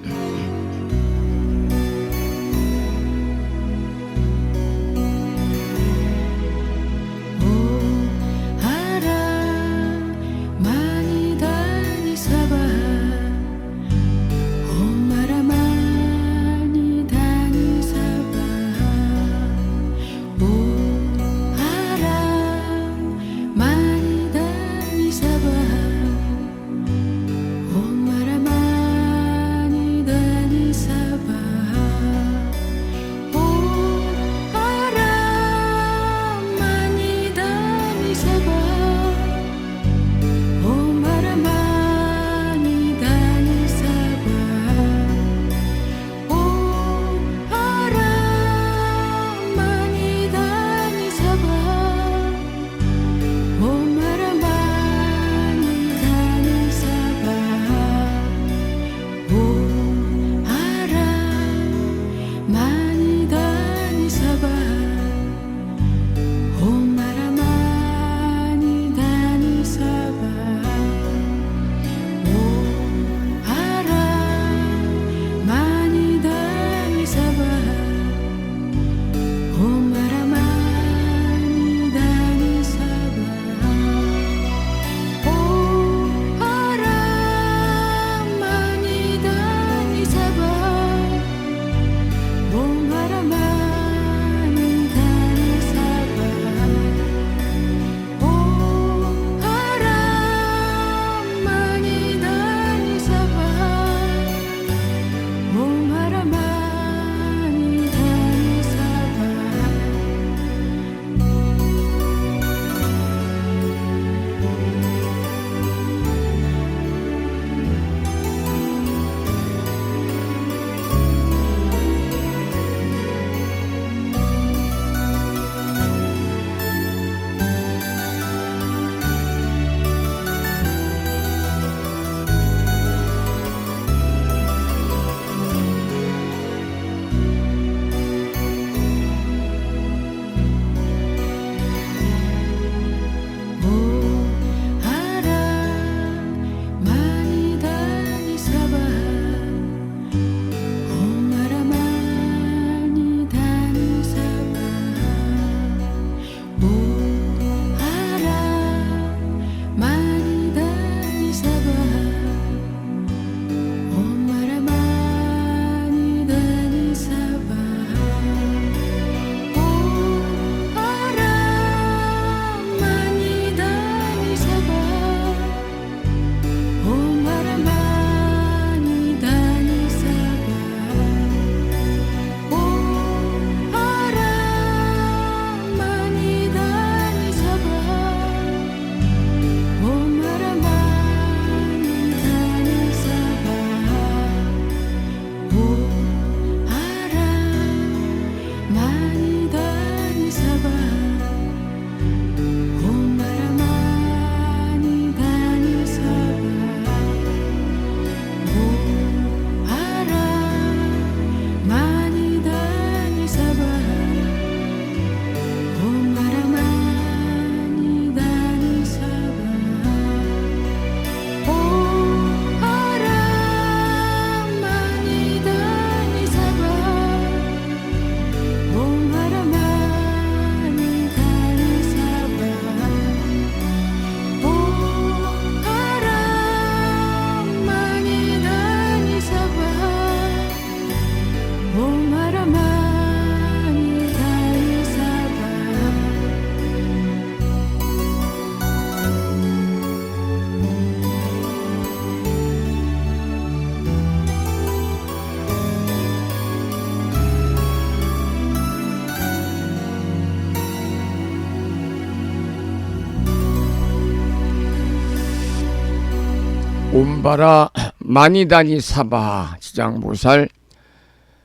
옴바라 마니다니 사바 지장보살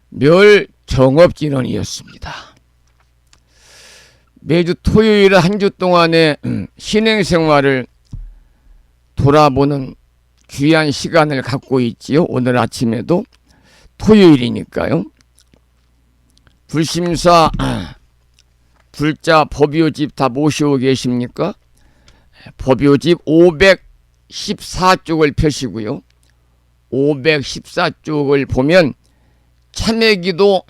멸 정업진언이었습니다. 매주 토요일 한 주 동안의 신행생활을 돌아보는 귀한 시간을 갖고 있지요. 오늘 아침에도 토요일이니까요. 불심사 불자 법요집 다 모시고 계십니까? 법요집 514쪽을 펴시고요. 514쪽을 보면 참회기도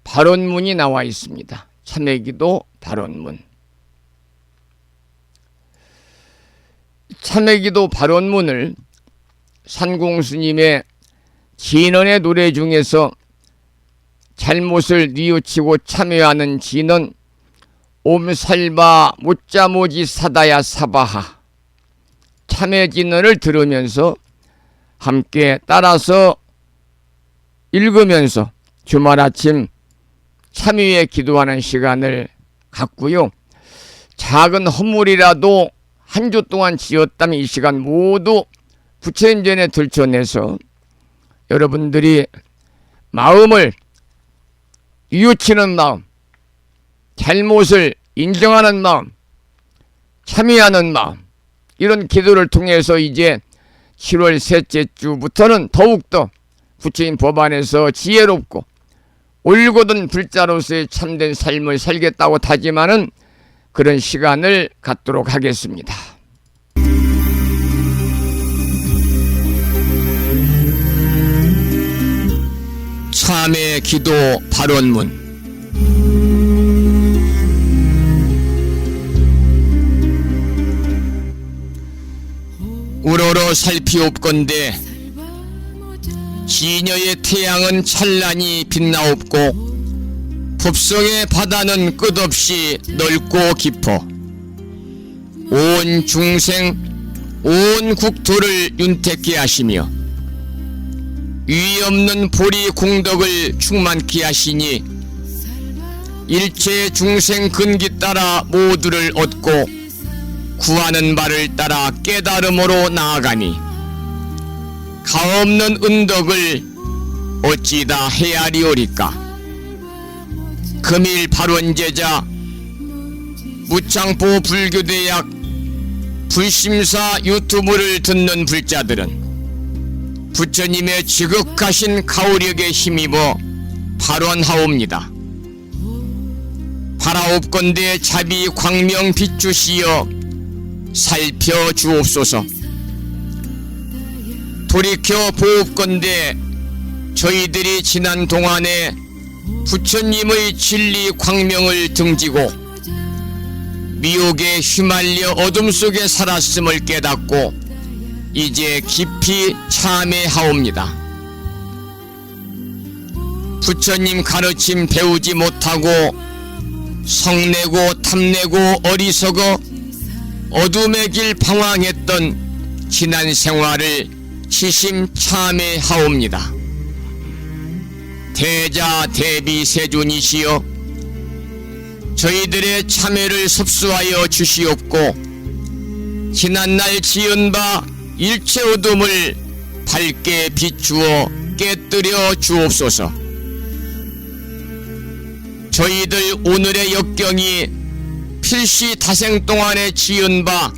발언문이 나와 있습니다. 참회기도 발언문. 참회기도 발언문을 산공스님의 진언의 노래 중에서 잘못을 뉘우치고 참회하는 진언 옴살바 못자모지 사다야 사바하 참회 진언을 들으면서 함께 따라서 읽으면서 주말 아침 참회에 기도하는 시간을 갖고요. 작은 허물이라도 한 주 동안 지었다면 이 시간 모두 부처님 전에 들춰내서 여러분들이 마음을 뉘우치는 마음, 잘못을 인정하는 마음, 참여하는 마음, 이런 기도를 통해서 이제 7월 셋째 주부터는 더욱더 부처님 법안에서 지혜롭고 올곧은 불자로서의 참된 삶을 살겠다고 다짐하는 그런 시간을 갖도록 하겠습니다. 참회 기도 발언문. 우러러 살피옵건대 지녀의 태양은 찬란히 빛나옵고 법성의 바다는 끝없이 넓고 깊어 온 중생 온 국토를 윤택케 하시며 위 없는 보리 공덕을 충만케 하시니 일체 중생 근기 따라 모두를 얻고 구하는 바를 따라 깨달음으로 나아가니 가없는 은덕을 어찌다 헤아리오리까. 금일 발원제자 무창포 불교대학 불심사 유튜브를 듣는 불자들은 부처님의 지극하신 가오력에 힘입어 발원하옵니다. 바라옵건대 자비 광명 비추시어 살펴주옵소서. 돌이켜 보옵건대 저희들이 지난 동안에 부처님의 진리 광명을 등지고 미혹에 휘말려 어둠 속에 살았음을 깨닫고 이제 깊이 참회하옵니다. 부처님 가르침 배우지 못하고 성내고 탐내고 어리석어 어둠의 길 방황했던 지난 생활을 치심 참회하옵니다. 대자 대비 세존이시여 저희들의 참회를 섭수하여 주시옵고 지난날 지은 바 일체 어둠을 밝게 비추어 깨뜨려 주옵소서. 저희들 오늘의 역경이 필시 다생 동안에 지은 바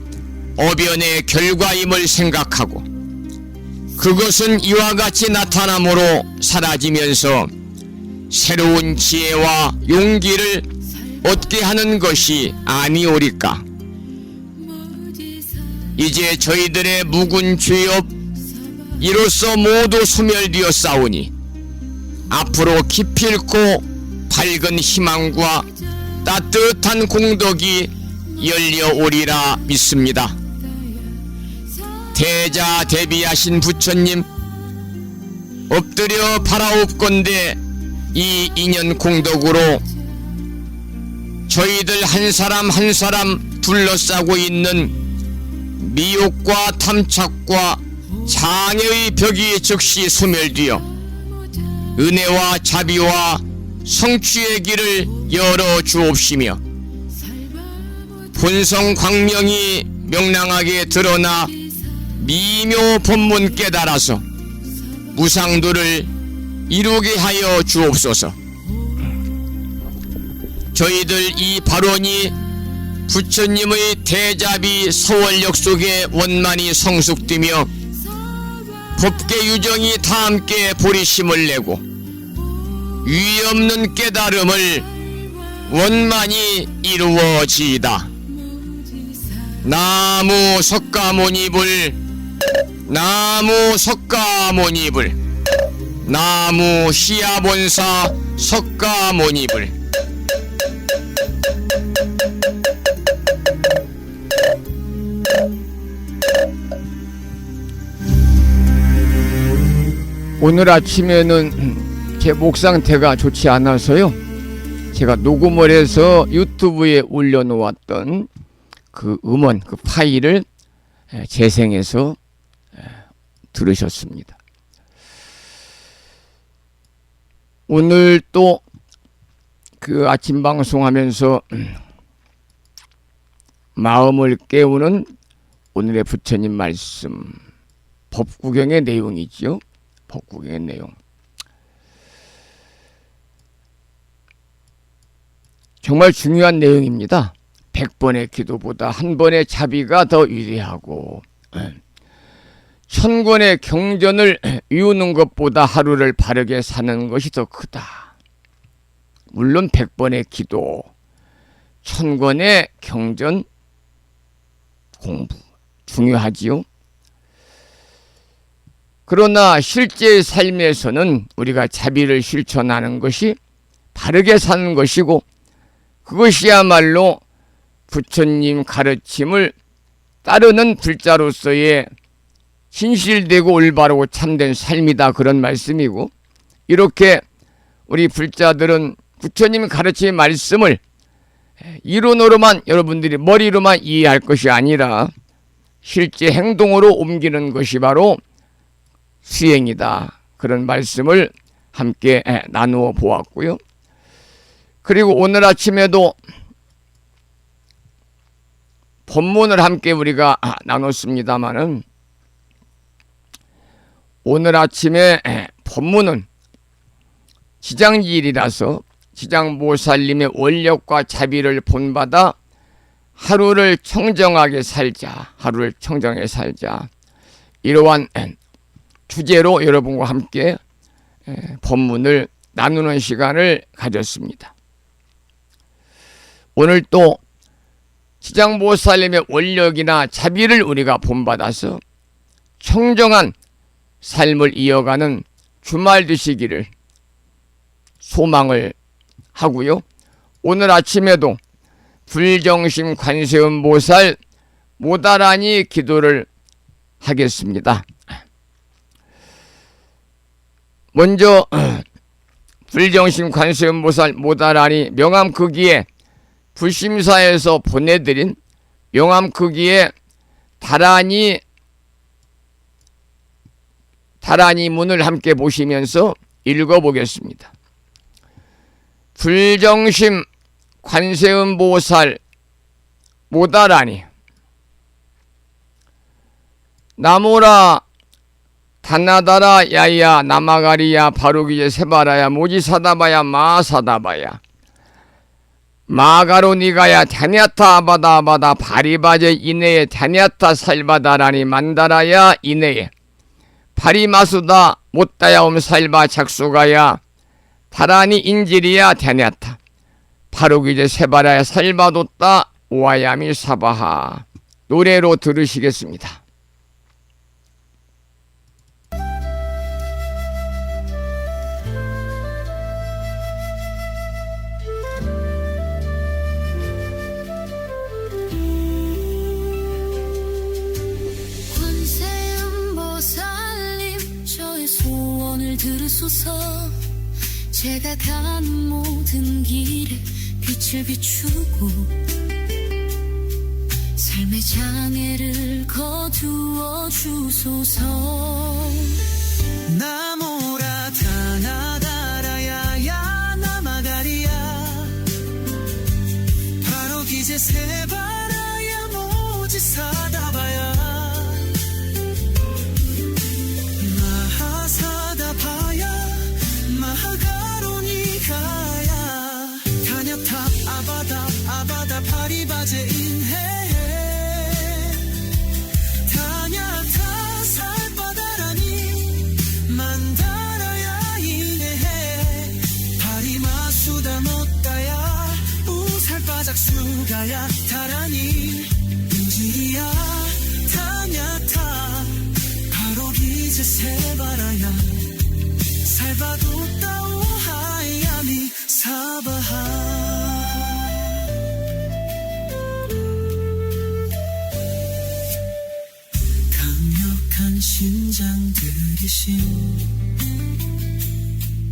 어변의 결과임을 생각하고 그것은 이와 같이 나타남으로 사라지면서 새로운 지혜와 용기를 얻게 하는 것이 아니오리까. 이제 저희들의 묵은 죄업 이로써 모두 소멸되었사오니 앞으로 기필코 밝은 희망과 따뜻한 공덕이 열려오리라 믿습니다. 대자 대비하신 부처님 엎드려 바라옵건대 이 인연 공덕으로 저희들 한 사람 한 사람 둘러싸고 있는 미혹과 탐착과 장애의 벽이 즉시 소멸되어 은혜와 자비와 성취의 길을 열어 주옵시며 본성 광명이 명랑하게 드러나 미묘 법문 깨달아서 무상도를 이루게 하여 주옵소서. 저희들 이 발언이 부처님의 대자비 서원력 속에 원만히 성숙되며 법계 유정이 다 함께 보리심을 내고 위없는 깨달음을 원만히 이루어지이다. 나무 석가모니불, 나무 석가모니불, 나무 시야본사 석가모니불. 오늘 아침에는 제 목 상태가 좋지 않아서요, 제가 녹음을 해서 유튜브에 올려놓았던 그 음원, 그 파일을 재생해서 들으셨습니다. 오늘 또 그 아침 방송하면서 마음을 깨우는 오늘의 부처님 말씀, 법구경의 내용이죠. 법구경의 내용. 정말 중요한 내용입니다. 100번의 기도보다 한 번의 자비가 더 위대하고, 천권의 경전을 이루는 것보다 하루를 바르게 사는 것이 더 크다. 물론 100번의 기도, 천권의 경전 공부 중요하지요. 그러나 실제 삶에서는 우리가 자비를 실천하는 것이 바르게 사는 것이고, 그것이야말로 부처님 가르침을 따르는 불자로서의 진실되고 올바르고 참된 삶이다, 그런 말씀이고, 이렇게 우리 불자들은 부처님 가르침의 말씀을 이론으로만, 여러분들이 머리로만 이해할 것이 아니라 실제 행동으로 옮기는 것이 바로 수행이다, 그런 말씀을 함께 나누어 보았고요. 그리고 오늘 아침에도 법문을 함께 우리가 나눴습니다마는, 오늘 아침에 법문은 지장지일이라서 지장보살님의 원력과 자비를 본받아 하루를 청정하게 살자, 하루를 청정하게 살자, 이러한 주제로 여러분과 함께 법문을 나누는 시간을 가졌습니다. 오늘 또 지장보살님의 원력이나 자비를 우리가 본받아서 청정한 삶을 이어가는 주말 되시기를 소망을 하고요. 오늘 아침에도 불정심 관세음보살 모다라니 기도를 하겠습니다. 먼저 불정심 관세음보살 모다라니 명암크기에 불심사에서 보내드린 명암크기에 다라니 문을 함께 보시면서 읽어보겠습니다. 불정심 관세음보살 모다라니 나모라 다나다라 야야 나마가리야 바루기제 세바라야 모지사다바야 마사다바야 마가로니가야 다냐타 아바다 아바다 바리바제 이내에 다냐타 살바다라니 만다라야 이내에 파리마수다 못다야옴 살바 작수가야 다라니 인지리야 다냐타 바루기제 세바라야 살바도따 오아야미 사바하. 노래로 들으시겠습니다. 관세음보살님 저의 소원을 들으소서. 제가 가는 모든 길에 빛을 비추고 삶의 장애를 거두어 주소서. 나모라 다나다라야야 나마가리야 바로 기제 세바라야 모지사다바야 아바다 파리바제 인해 다냐타 살바다라니 만다라야 인해 파리마수다 못다야 우살바작 수가야 다라니 인지리야 다냐타 바로 기제 세바라야 살바도 따오 하야미 사바하 강력한 심장들이신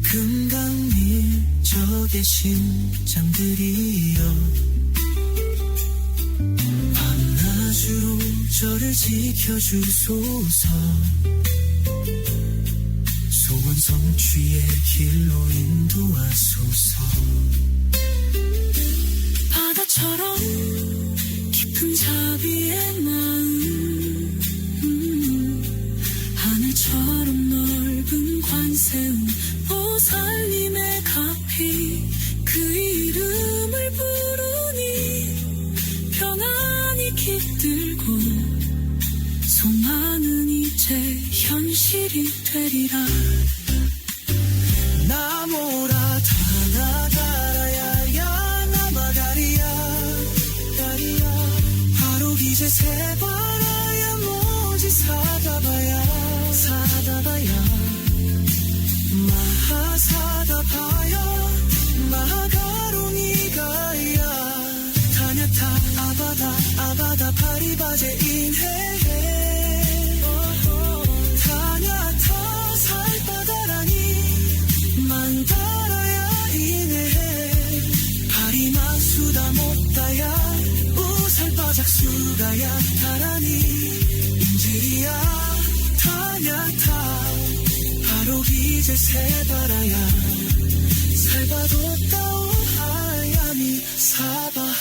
금강밀적의 심장들이여 밤낮으로 저를 지켜주소서 소원 성취의 길로 인도하소서 바다처럼 깊은 자비의 마음 하늘처럼 넓은 관세음 보살님의 가피 그 이름을 부르니 평안이 깃들고 소망은 이제 현실이 되리라 나모라 타나다라야야 나마가리야 바로 기제 세바라야 모지 사다바야 마하사다바야 마하가롱이가야 타냐타 아바다 파리바제 인해 타냐타 살바다라니 만다라야 인해 파리마수다 못다야 우살바작 수가야 다라니 인지리야 타냐타 바로 기제 세바라야 살바도 따오 하야미 사바하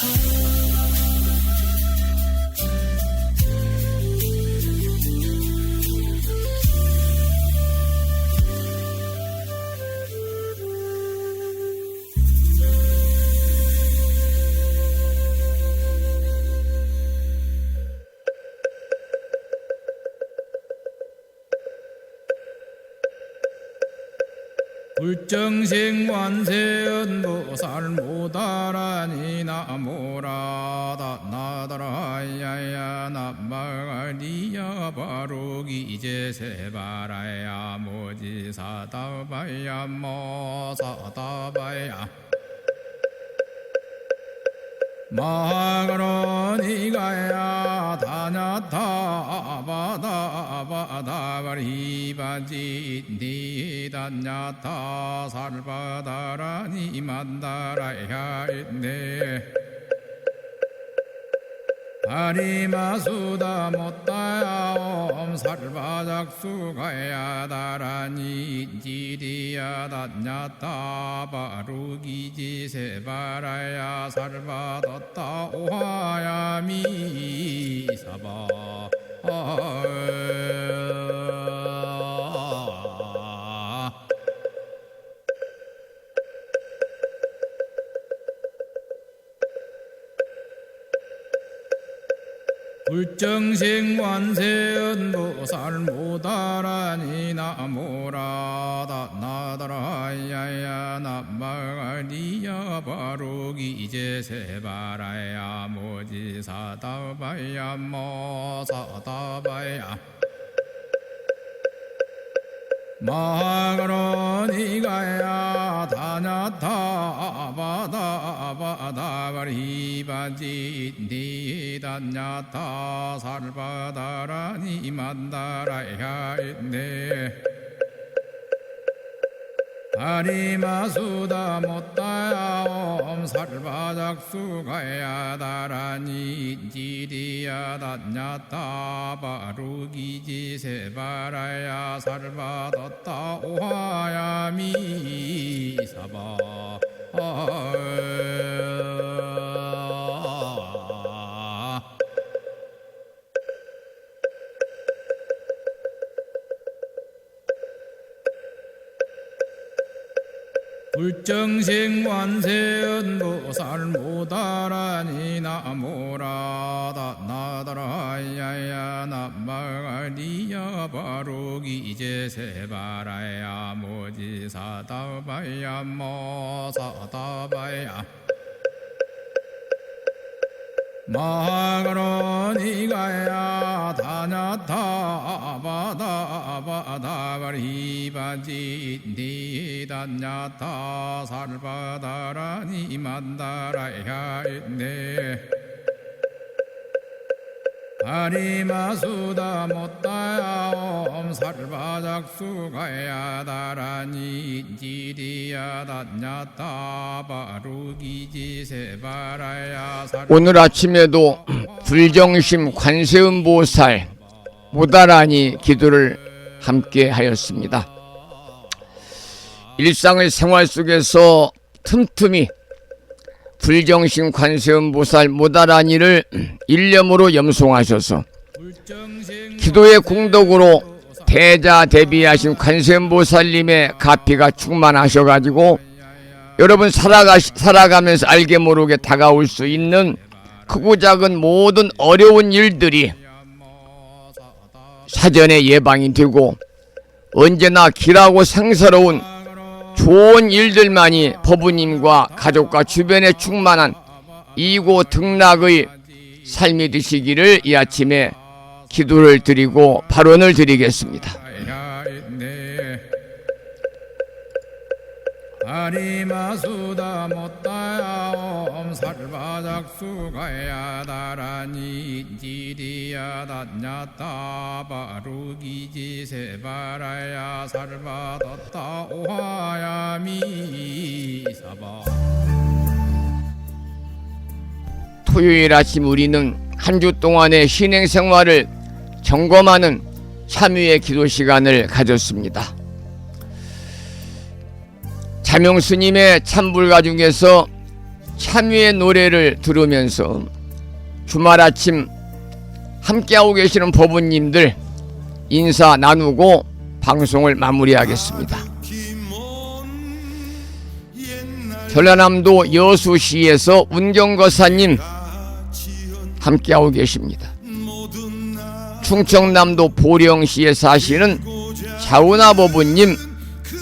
불정생 완세연보살 모다라니 나모라다 나다라야야 나마가리야 바로기 이제 세바라야 모지사다바야 모사다바야 마가로니가야 다냐타 아바다바리바지 니다냐타 살바다라니 만다라야 있네 파리마수다 못다야 살바작수가야 다라니 지리야 다냐타 바루기지 세바라야 살바뒀다 오하야미 사바 불정생 완세연보살 모다라니 나모라다 나다라야야 나마가리야 바로기 이제 세바라야 모지사다바야 모사다바야 마가로니가야 다냐타 아바다바리바지 니다냐타 살바다라니 만다라야 있네 파리마수다 못다야 살바작수가야 다라니 지리야 다냐타 바루기지 세바라야 살바뒀다 오하야미 사바 불정신관세음보살 모다라니 나모라다 나다라야야 나마가리야 바로기제세바라야 모지사다바야 모사다바야 마가로니가야 다냐타바다바다가리바지 니다냐타 살바다라니 만다라야 있네 아리마수다 못다야 옴 살바작수가야 다라니 지리야 다냐타 바루기지세바라야 오늘 아침에도 불정심 관세음보살 모다라니 기도를 함께 하였습니다. 일상의 생활 속에서 틈틈이 불정심 관세음보살 모다라니를 일념으로 염송하셔서 기도의 공덕으로 대자대비하신 관세음보살님의 가피가 충만하셔가지고 여러분 살아가면서 알게 모르게 다가올 수 있는 크고 작은 모든 어려운 일들이 사전에 예방이 되고 언제나 길하고 생사로운 좋은 일들만이 법부님과 가족과 주변에 충만한 이고 등락의 삶이 되시기를 이 아침에 기도를 드리고 발언을 드리겠습니다. 아리마수다 못다야 옴 살바작수가야 다라니 지리야 다냐타 바루기지세바라야 살바뒀다 오하야미사바. 토요일 아침 우리는 한 주 동안의 신행생활을 점검하는 참유의 기도 시간을 가졌습니다. 자명스님의 참불가 중에서 참유의 노래를 들으면서 주말 아침 함께하고 계시는 법부님들 인사 나누고 방송을 마무리하겠습니다. 전라남도 여수시에서 운경거사님 함께하고 계십니다. 충청남도 보령시에 사시는 자운아 법부님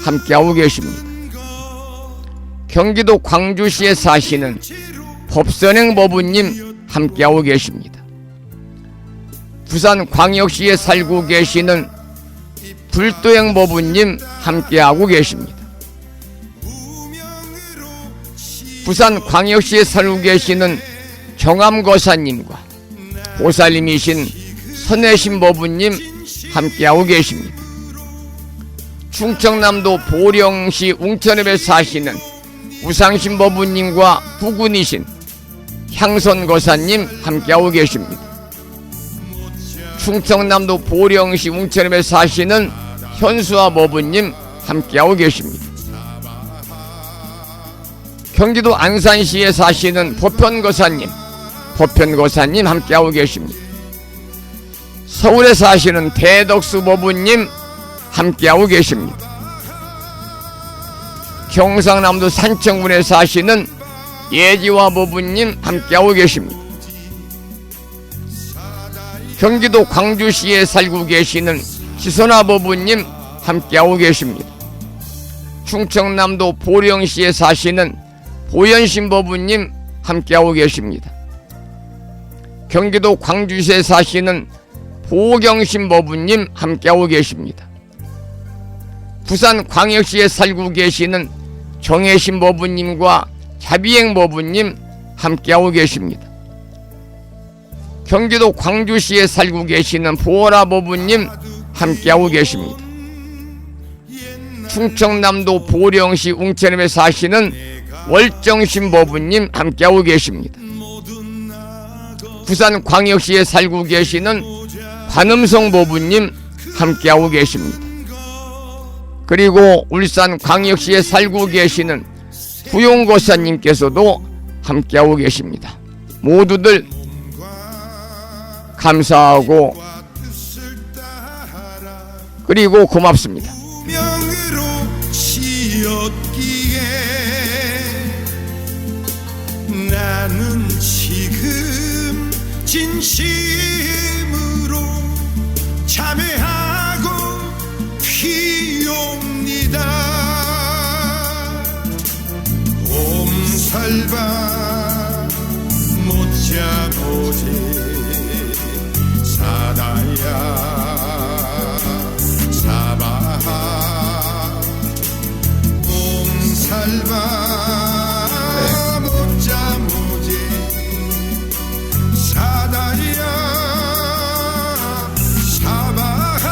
함께하고 계십니다. 경기도 광주시에 사시는 법선행 법부님 함께하고 계십니다. 부산 광역시에 살고 계시는 불도행 법부님 함께하고 계십니다. 부산 광역시에 살고 계시는 정암거사님과 보살님이신 선혜신 법부님 함께하고 계십니다. 충청남도 보령시 웅천읍에 사시는 우상신 법부님과 부군이신 향선거사님 함께하고 계십니다. 충청남도 보령시 웅천읍에 사시는 현수아 법부님 함께하고 계십니다. 경기도 안산시에 사시는 보편거사님 함께하고 계십니다. 서울에 사시는 대덕수 법부님 함께하고 계십니다. 경상남도 산청군에 사시는 예지화 법부님 함께하고 계십니다. 경기도 광주시에 살고 계시는 지선아 법부님 함께하고 계십니다. 충청남도 보령시에 사시는 보현신 법부님 함께하고 계십니다. 경기도 광주시에 사시는 보경신 법부님 함께하고 계십니다. 부산 광역시에 살고 계시는 정혜신 법부님과 자비행 법부님 함께하고 계십니다. 경기도 광주시에 살고 계시는 보어라 법부님 함께하고 계십니다. 충청남도 보령시 웅천읍에 사시는 월정신 법부님 함께하고 계십니다. 부산 광역시에 살고 계시는 관음성 법부님 함께하고 계십니다. 그리고 울산 광역시에 살고 계시는 구용거사님께서도 함께하고 계십니다. 모두들 감사하고 그리고 고맙습니다. 명으로 씌었기에 나는 지금 진심으로 참회하고 피옵니다. 옴살바 못자 보지 사다야 사바하 옴살바 못자 보지 사다야 사바하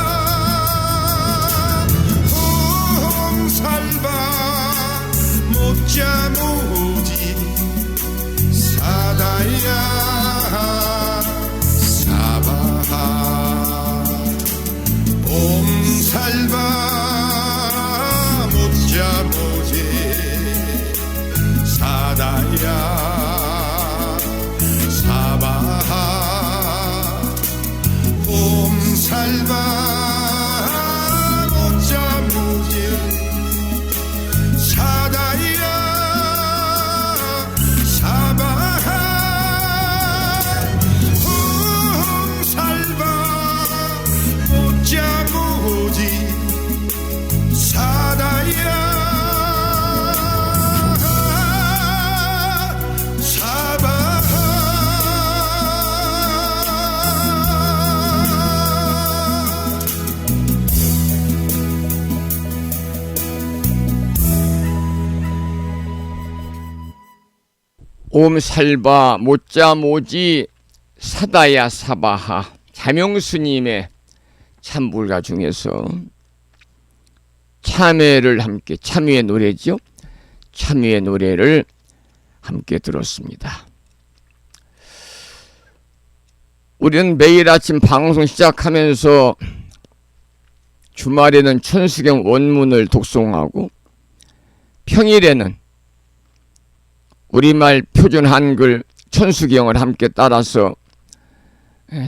옴살바 못자 보지 사다야 사바하 옴살바 못자 보지 사다야 사바하 옴살바 못자 보지 사다야 사바하 옴살바 못자 보지 사다야 옴살바 못자 모지 사다야 사바하. 자명스님의 참불가 중에서 참회를 함께, 참회의 노래죠. 참회의 노래를 함께 들었습니다. 우리는 매일 아침 방송 시작하면서 주말에는 천수경 원문을 독송하고 평일에는 우리말 표준 한글 천수경을 함께 따라서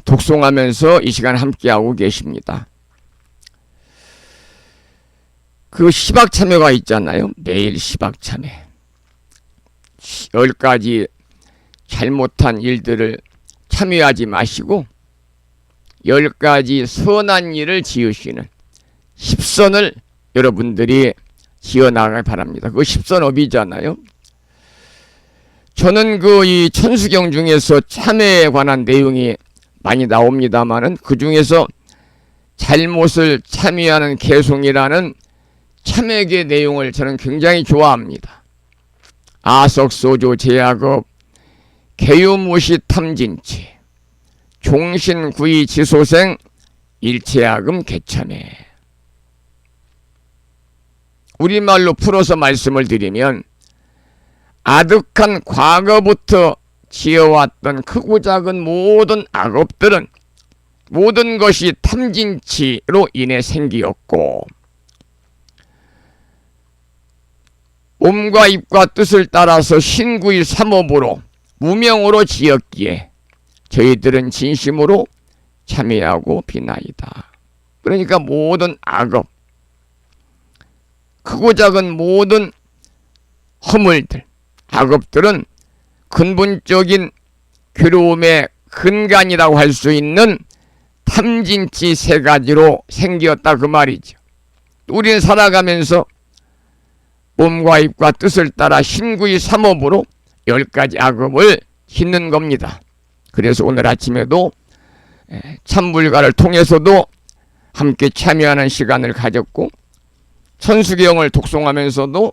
독송하면서 이 시간 함께하고 계십니다. 그 시박참회가 있잖아요. 매일 시박참회. 10가지 잘못한 일들을 참여하지 마시고 10가지 선한 일을 지으시는 10선을 여러분들이 지어나가길 바랍니다. 그거 10선업이잖아요. 저는 이 천수경 중에서 참회에 관한 내용이 많이 나옵니다만은 그 중에서 잘못을 참여하는 개송이라는 참회계 내용을 저는 굉장히 좋아합니다. 아석소조 제약업 개유무시 탐진치 종신구이 지소생 일체야금 개참회. 우리말로 풀어서 말씀을 드리면 아득한 과거부터 지어왔던 크고 작은 모든 악업들은 모든 것이 탐진치로 인해 생기었고 몸과 입과 뜻을 따라서 신구의 삼업으로 무명으로 지었기에 저희들은 진심으로 참회하고 비나이다. 그러니까 모든 악업, 크고 작은 모든 허물들, 악업들은 근본적인 괴로움의 근간이라고 할 수 있는 탐진치 3가지로 생겼다 그 말이죠. 우리는 살아가면서 몸과 입과 뜻을 따라 신구의 삼업으로 10가지 악업을 짓는 겁니다. 그래서 오늘 아침에도 참불가를 통해서도 함께 참여하는 시간을 가졌고 천수경을 독송하면서도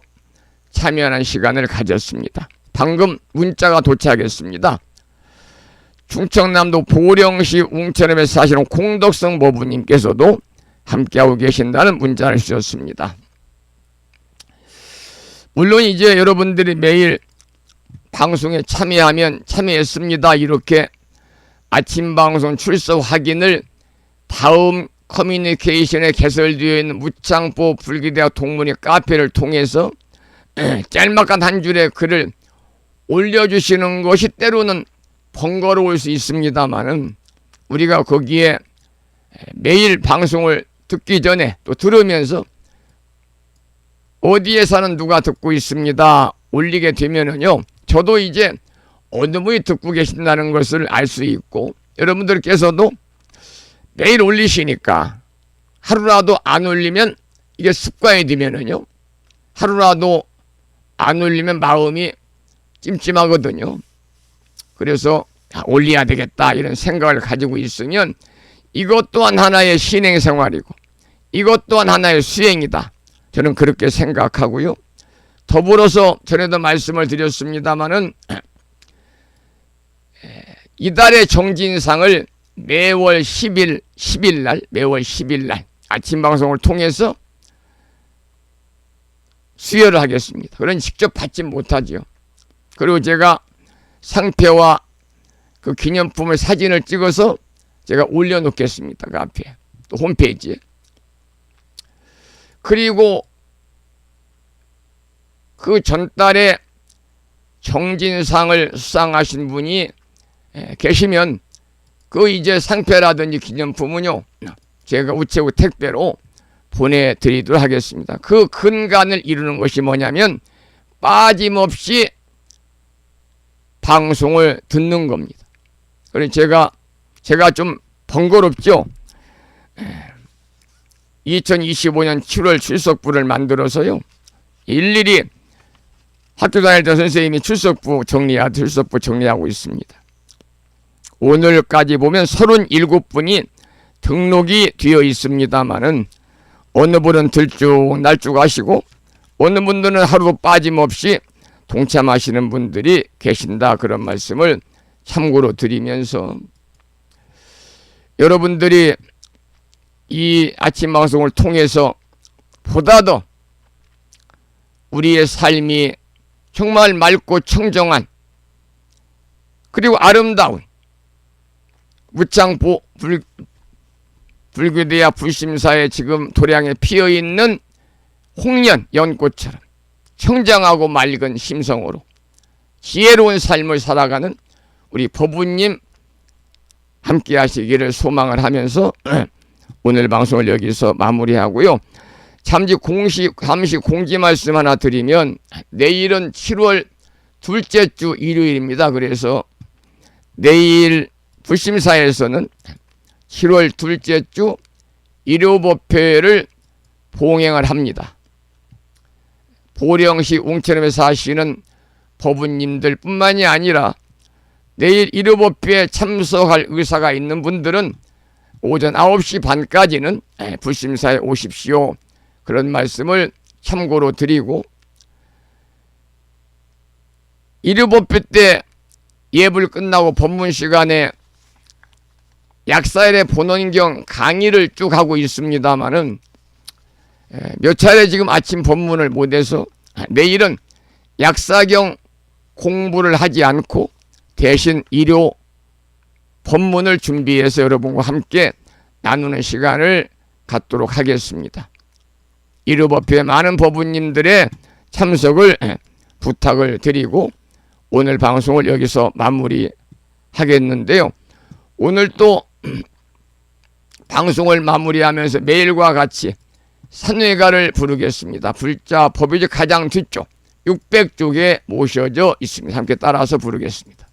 참여하는 시간을 가졌습니다. 방금 문자가 도착했습니다. 충청남도 보령시 웅천읍에 사시는 공덕성 모부님께서도 함께하고 계신다는 문자를 주셨습니다. 물론 이제 여러분들이 매일 방송에 참여하면 참여했습니다. 이렇게 아침 방송 출석 확인을 다음 커뮤니케이션에 개설되어 있는 무창포 불기대학 동문회 카페를 통해서 짤막한 한 줄의 글을 올려주시는 것이 때로는 번거로울 수 있습니다만은 우리가 거기에 매일 방송을 듣기 전에 또 들으면서 어디에서는 누가 듣고 있습니다 올리게 되면은요 저도 이제 어느 분이 듣고 계신다는 것을 알 수 있고, 여러분들께서도 매일 올리시니까 하루라도 안 올리면 이게 습관이 되면은요, 하루라도 안 올리면 마음이 찜찜하거든요. 그래서 올려야 되겠다 이런 생각을 가지고 있으면 이것 또한 하나의 신행생활이고 이것 또한 하나의 수행이다. 저는 그렇게 생각하고요. 더불어서 전에도 말씀을 드렸습니다마는 이달의 정진상을 매월 10일 날 아침 방송을 통해서 수여를 하겠습니다. 그런 직접 받지 못하죠. 그리고 제가 상표와 그 기념품을 사진을 찍어서 제가 올려놓겠습니다. 그 앞에 또 홈페이지에. 그리고 그 전달에 정진상을 수상하신 분이 계시면 그 이제 상표라든지 기념품은요, 제가 우체국 택배로 보내드리도록 하겠습니다. 그 근간을 이루는 것이 뭐냐면 빠짐없이 방송을 듣는 겁니다. 그래서 제가 좀 번거롭죠. 2025년 7월 출석부를 만들어서요, 일일이 학교 다닐 선생님이 출석부 정리하고 있습니다. 오늘까지 보면 37분이 등록이 되어 있습니다만은 어느 분은 들쭉날쭉 하시고 어느 분들은 하루도 빠짐없이 동참하시는 분들이 계신다. 그런 말씀을 참고로 드리면서 여러분들이 이 아침 방송을 통해서 보다 더 우리의 삶이 정말 맑고 청정한 그리고 아름다운 무창 불교대야 불심사에 지금 도량에 피어있는 홍련 연꽃처럼 청정하고 맑은 심성으로 지혜로운 삶을 살아가는 우리 법우님 함께 하시기를 소망을 하면서 오늘 방송을 여기서 마무리하고요. 잠시 공지 말씀 하나 드리면 내일은 7월 둘째 주 일요일입니다. 그래서 내일 불심사에서는 7월 둘째 주 일요법회를 봉행을 합니다. 보령시 웅천읍에 사시는 법우님들 뿐만이 아니라 내일 일요법회에 참석할 의사가 있는 분들은 오전 9시 반까지는 불심사에 오십시오. 그런 말씀을 참고로 드리고, 일요법회 때 예불 끝나고 법문 시간에 약사일의 본원경 강의를 쭉 하고 있습니다마는 몇 차례 지금 아침 법문을 못해서 내일은 약사경 공부를 하지 않고 대신 일요 법문을 준비해서 여러분과 함께 나누는 시간을 갖도록 하겠습니다. 일요법회 많은 법우님들의 참석을 부탁을 드리고 오늘 방송을 여기서 마무리하겠는데요. 오늘 또 방송을 마무리하면서 매일과 같이 산회가를 부르겠습니다. 불자 법요지 가장 뒤쪽 600쪽에 모셔져 있습니다. 함께 따라서 부르겠습니다.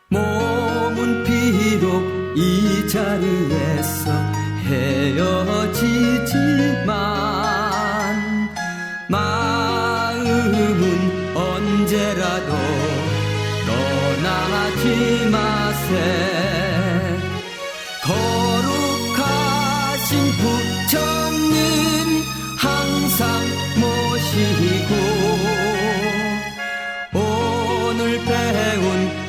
몸은 비록 이 자리에서 헤어지지만 마음은 언제라도 떠나지 마세. 거룩하신 부처님 항상 모시고 오늘 배운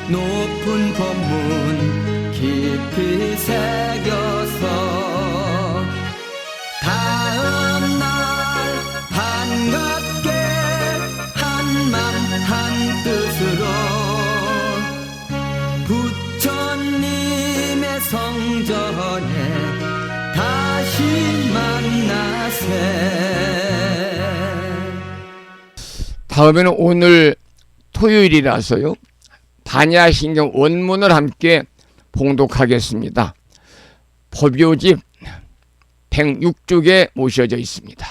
높은 법문 깊이 새겨서 다음날 반갑게 한맘 한뜻으로 부처님의 성전에 다시 만나세. 다음에는 오늘 토요일이라서요, 반야신경 원문을 함께 봉독하겠습니다. 법요집 106쪽에 모셔져 있습니다.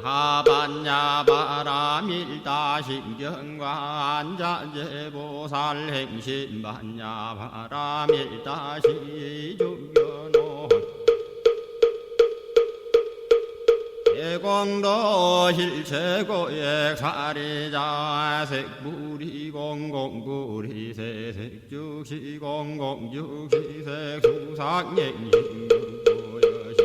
하반야 바라밀다 신경과 안자제보살 행신반야 바라밀다 시중견호 대공도 실체고액 사리자 색불이 공공불이 세색죽시 공공죽시 색수상행신고여시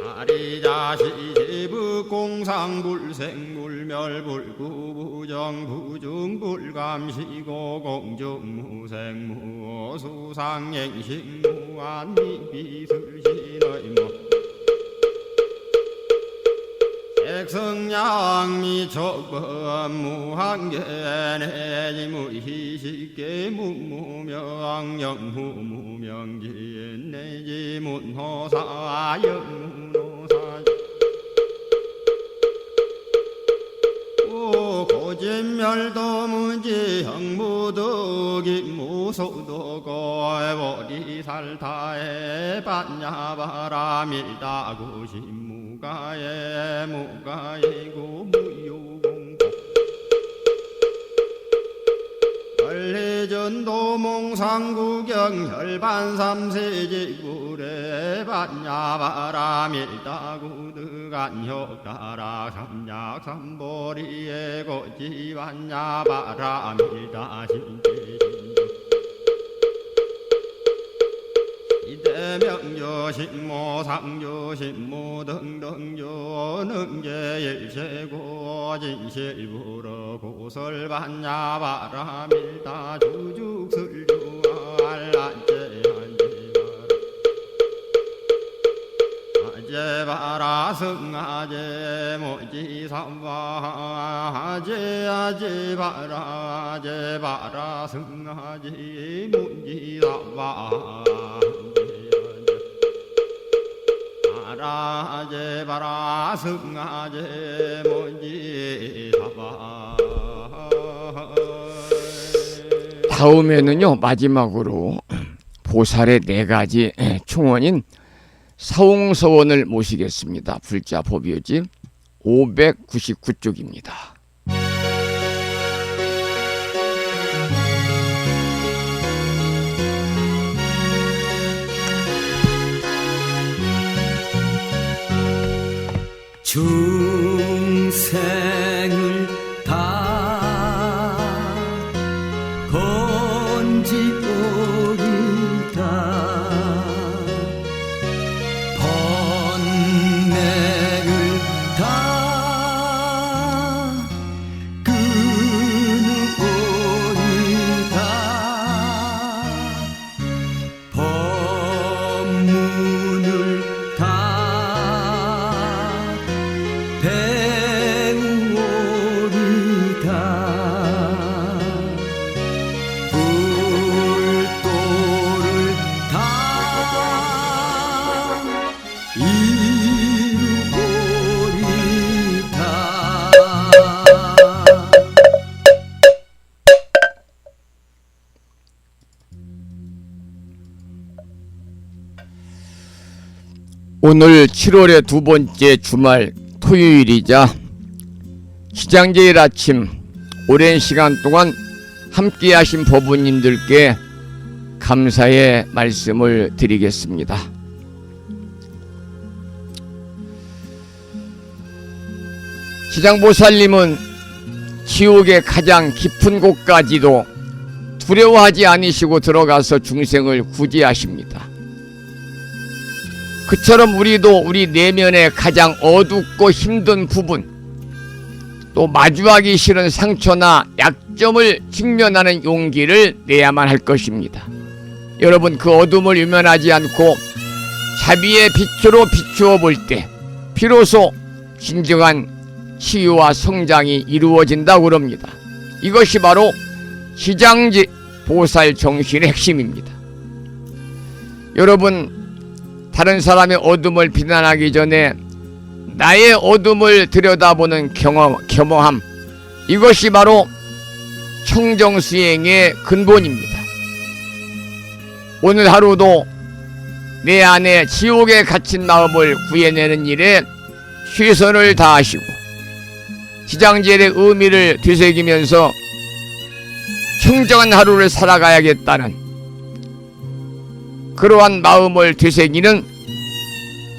사리자시제부 공상불생불멸불구부정 부중불감시고 공중무생무 수상행식무안미비술신의무 백성양미적무항계내지무희식계무무명지내지문호사영무노사 고진멸도문지 형무덕이 무소도고해버리살타에 반야바라밀다구신무가에 무가이고 무유공고 원리전도몽상구경 혈반삼세지구래 반야바라밀다구득안효가라 삼약삼보리에 고지반야바라밀다 신제신조 이대명조 신모상조 신모등등조 능제일체고 진실부러 고설반야바라밀다 주죽술주알란제한제바라 아제바라 승아제 모지삼바 아제아제바라 아제바라 승아제 모지삼바 아제바라 승아제 모지삼바. 다음에는요, 마지막으로 보살의 4가지 충원인 사홍서원을 모시겠습니다. 불자 법요지 599쪽입니다. 중생을 다 건지오리다 번뇌를 다 끊으오리다 법문을 다 오늘 7월의 2번째 주말 토요일이자 시장제일 아침 오랜 시간 동안 함께 하신 법우님들께 감사의 말씀을 드리겠습니다. 시장보살님은 지옥의 가장 깊은 곳까지도 두려워하지 않으시고 들어가서 중생을 구제하십니다. 그처럼 우리도 우리 내면의 가장 어둡고 힘든 부분, 또 마주하기 싫은 상처나 약점을 직면하는 용기를 내야만 할 것입니다. 여러분, 그 어둠을 유면하지 않고 자비의 빛으로 비추어 볼 때 비로소 진정한 치유와 성장이 이루어진다고 그럽니다. 이것이 바로 시장지 보살 정신의 핵심입니다. 여러분, 다른 사람의 어둠을 비난하기 전에 나의 어둠을 들여다보는 겸허함, 이것이 바로 청정수행의 근본입니다. 오늘 하루도 내 안에 지옥에 갇힌 마음을 구해내는 일에 최선을 다하시고 지장제의 의미를 되새기면서 청정한 하루를 살아가야겠다는 그러한 마음을 되새기는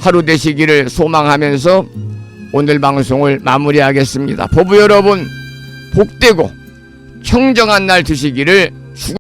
하루 되시기를 소망하면서 오늘 방송을 마무리하겠습니다. 보부 여러분, 복되고 청정한 날 되시기를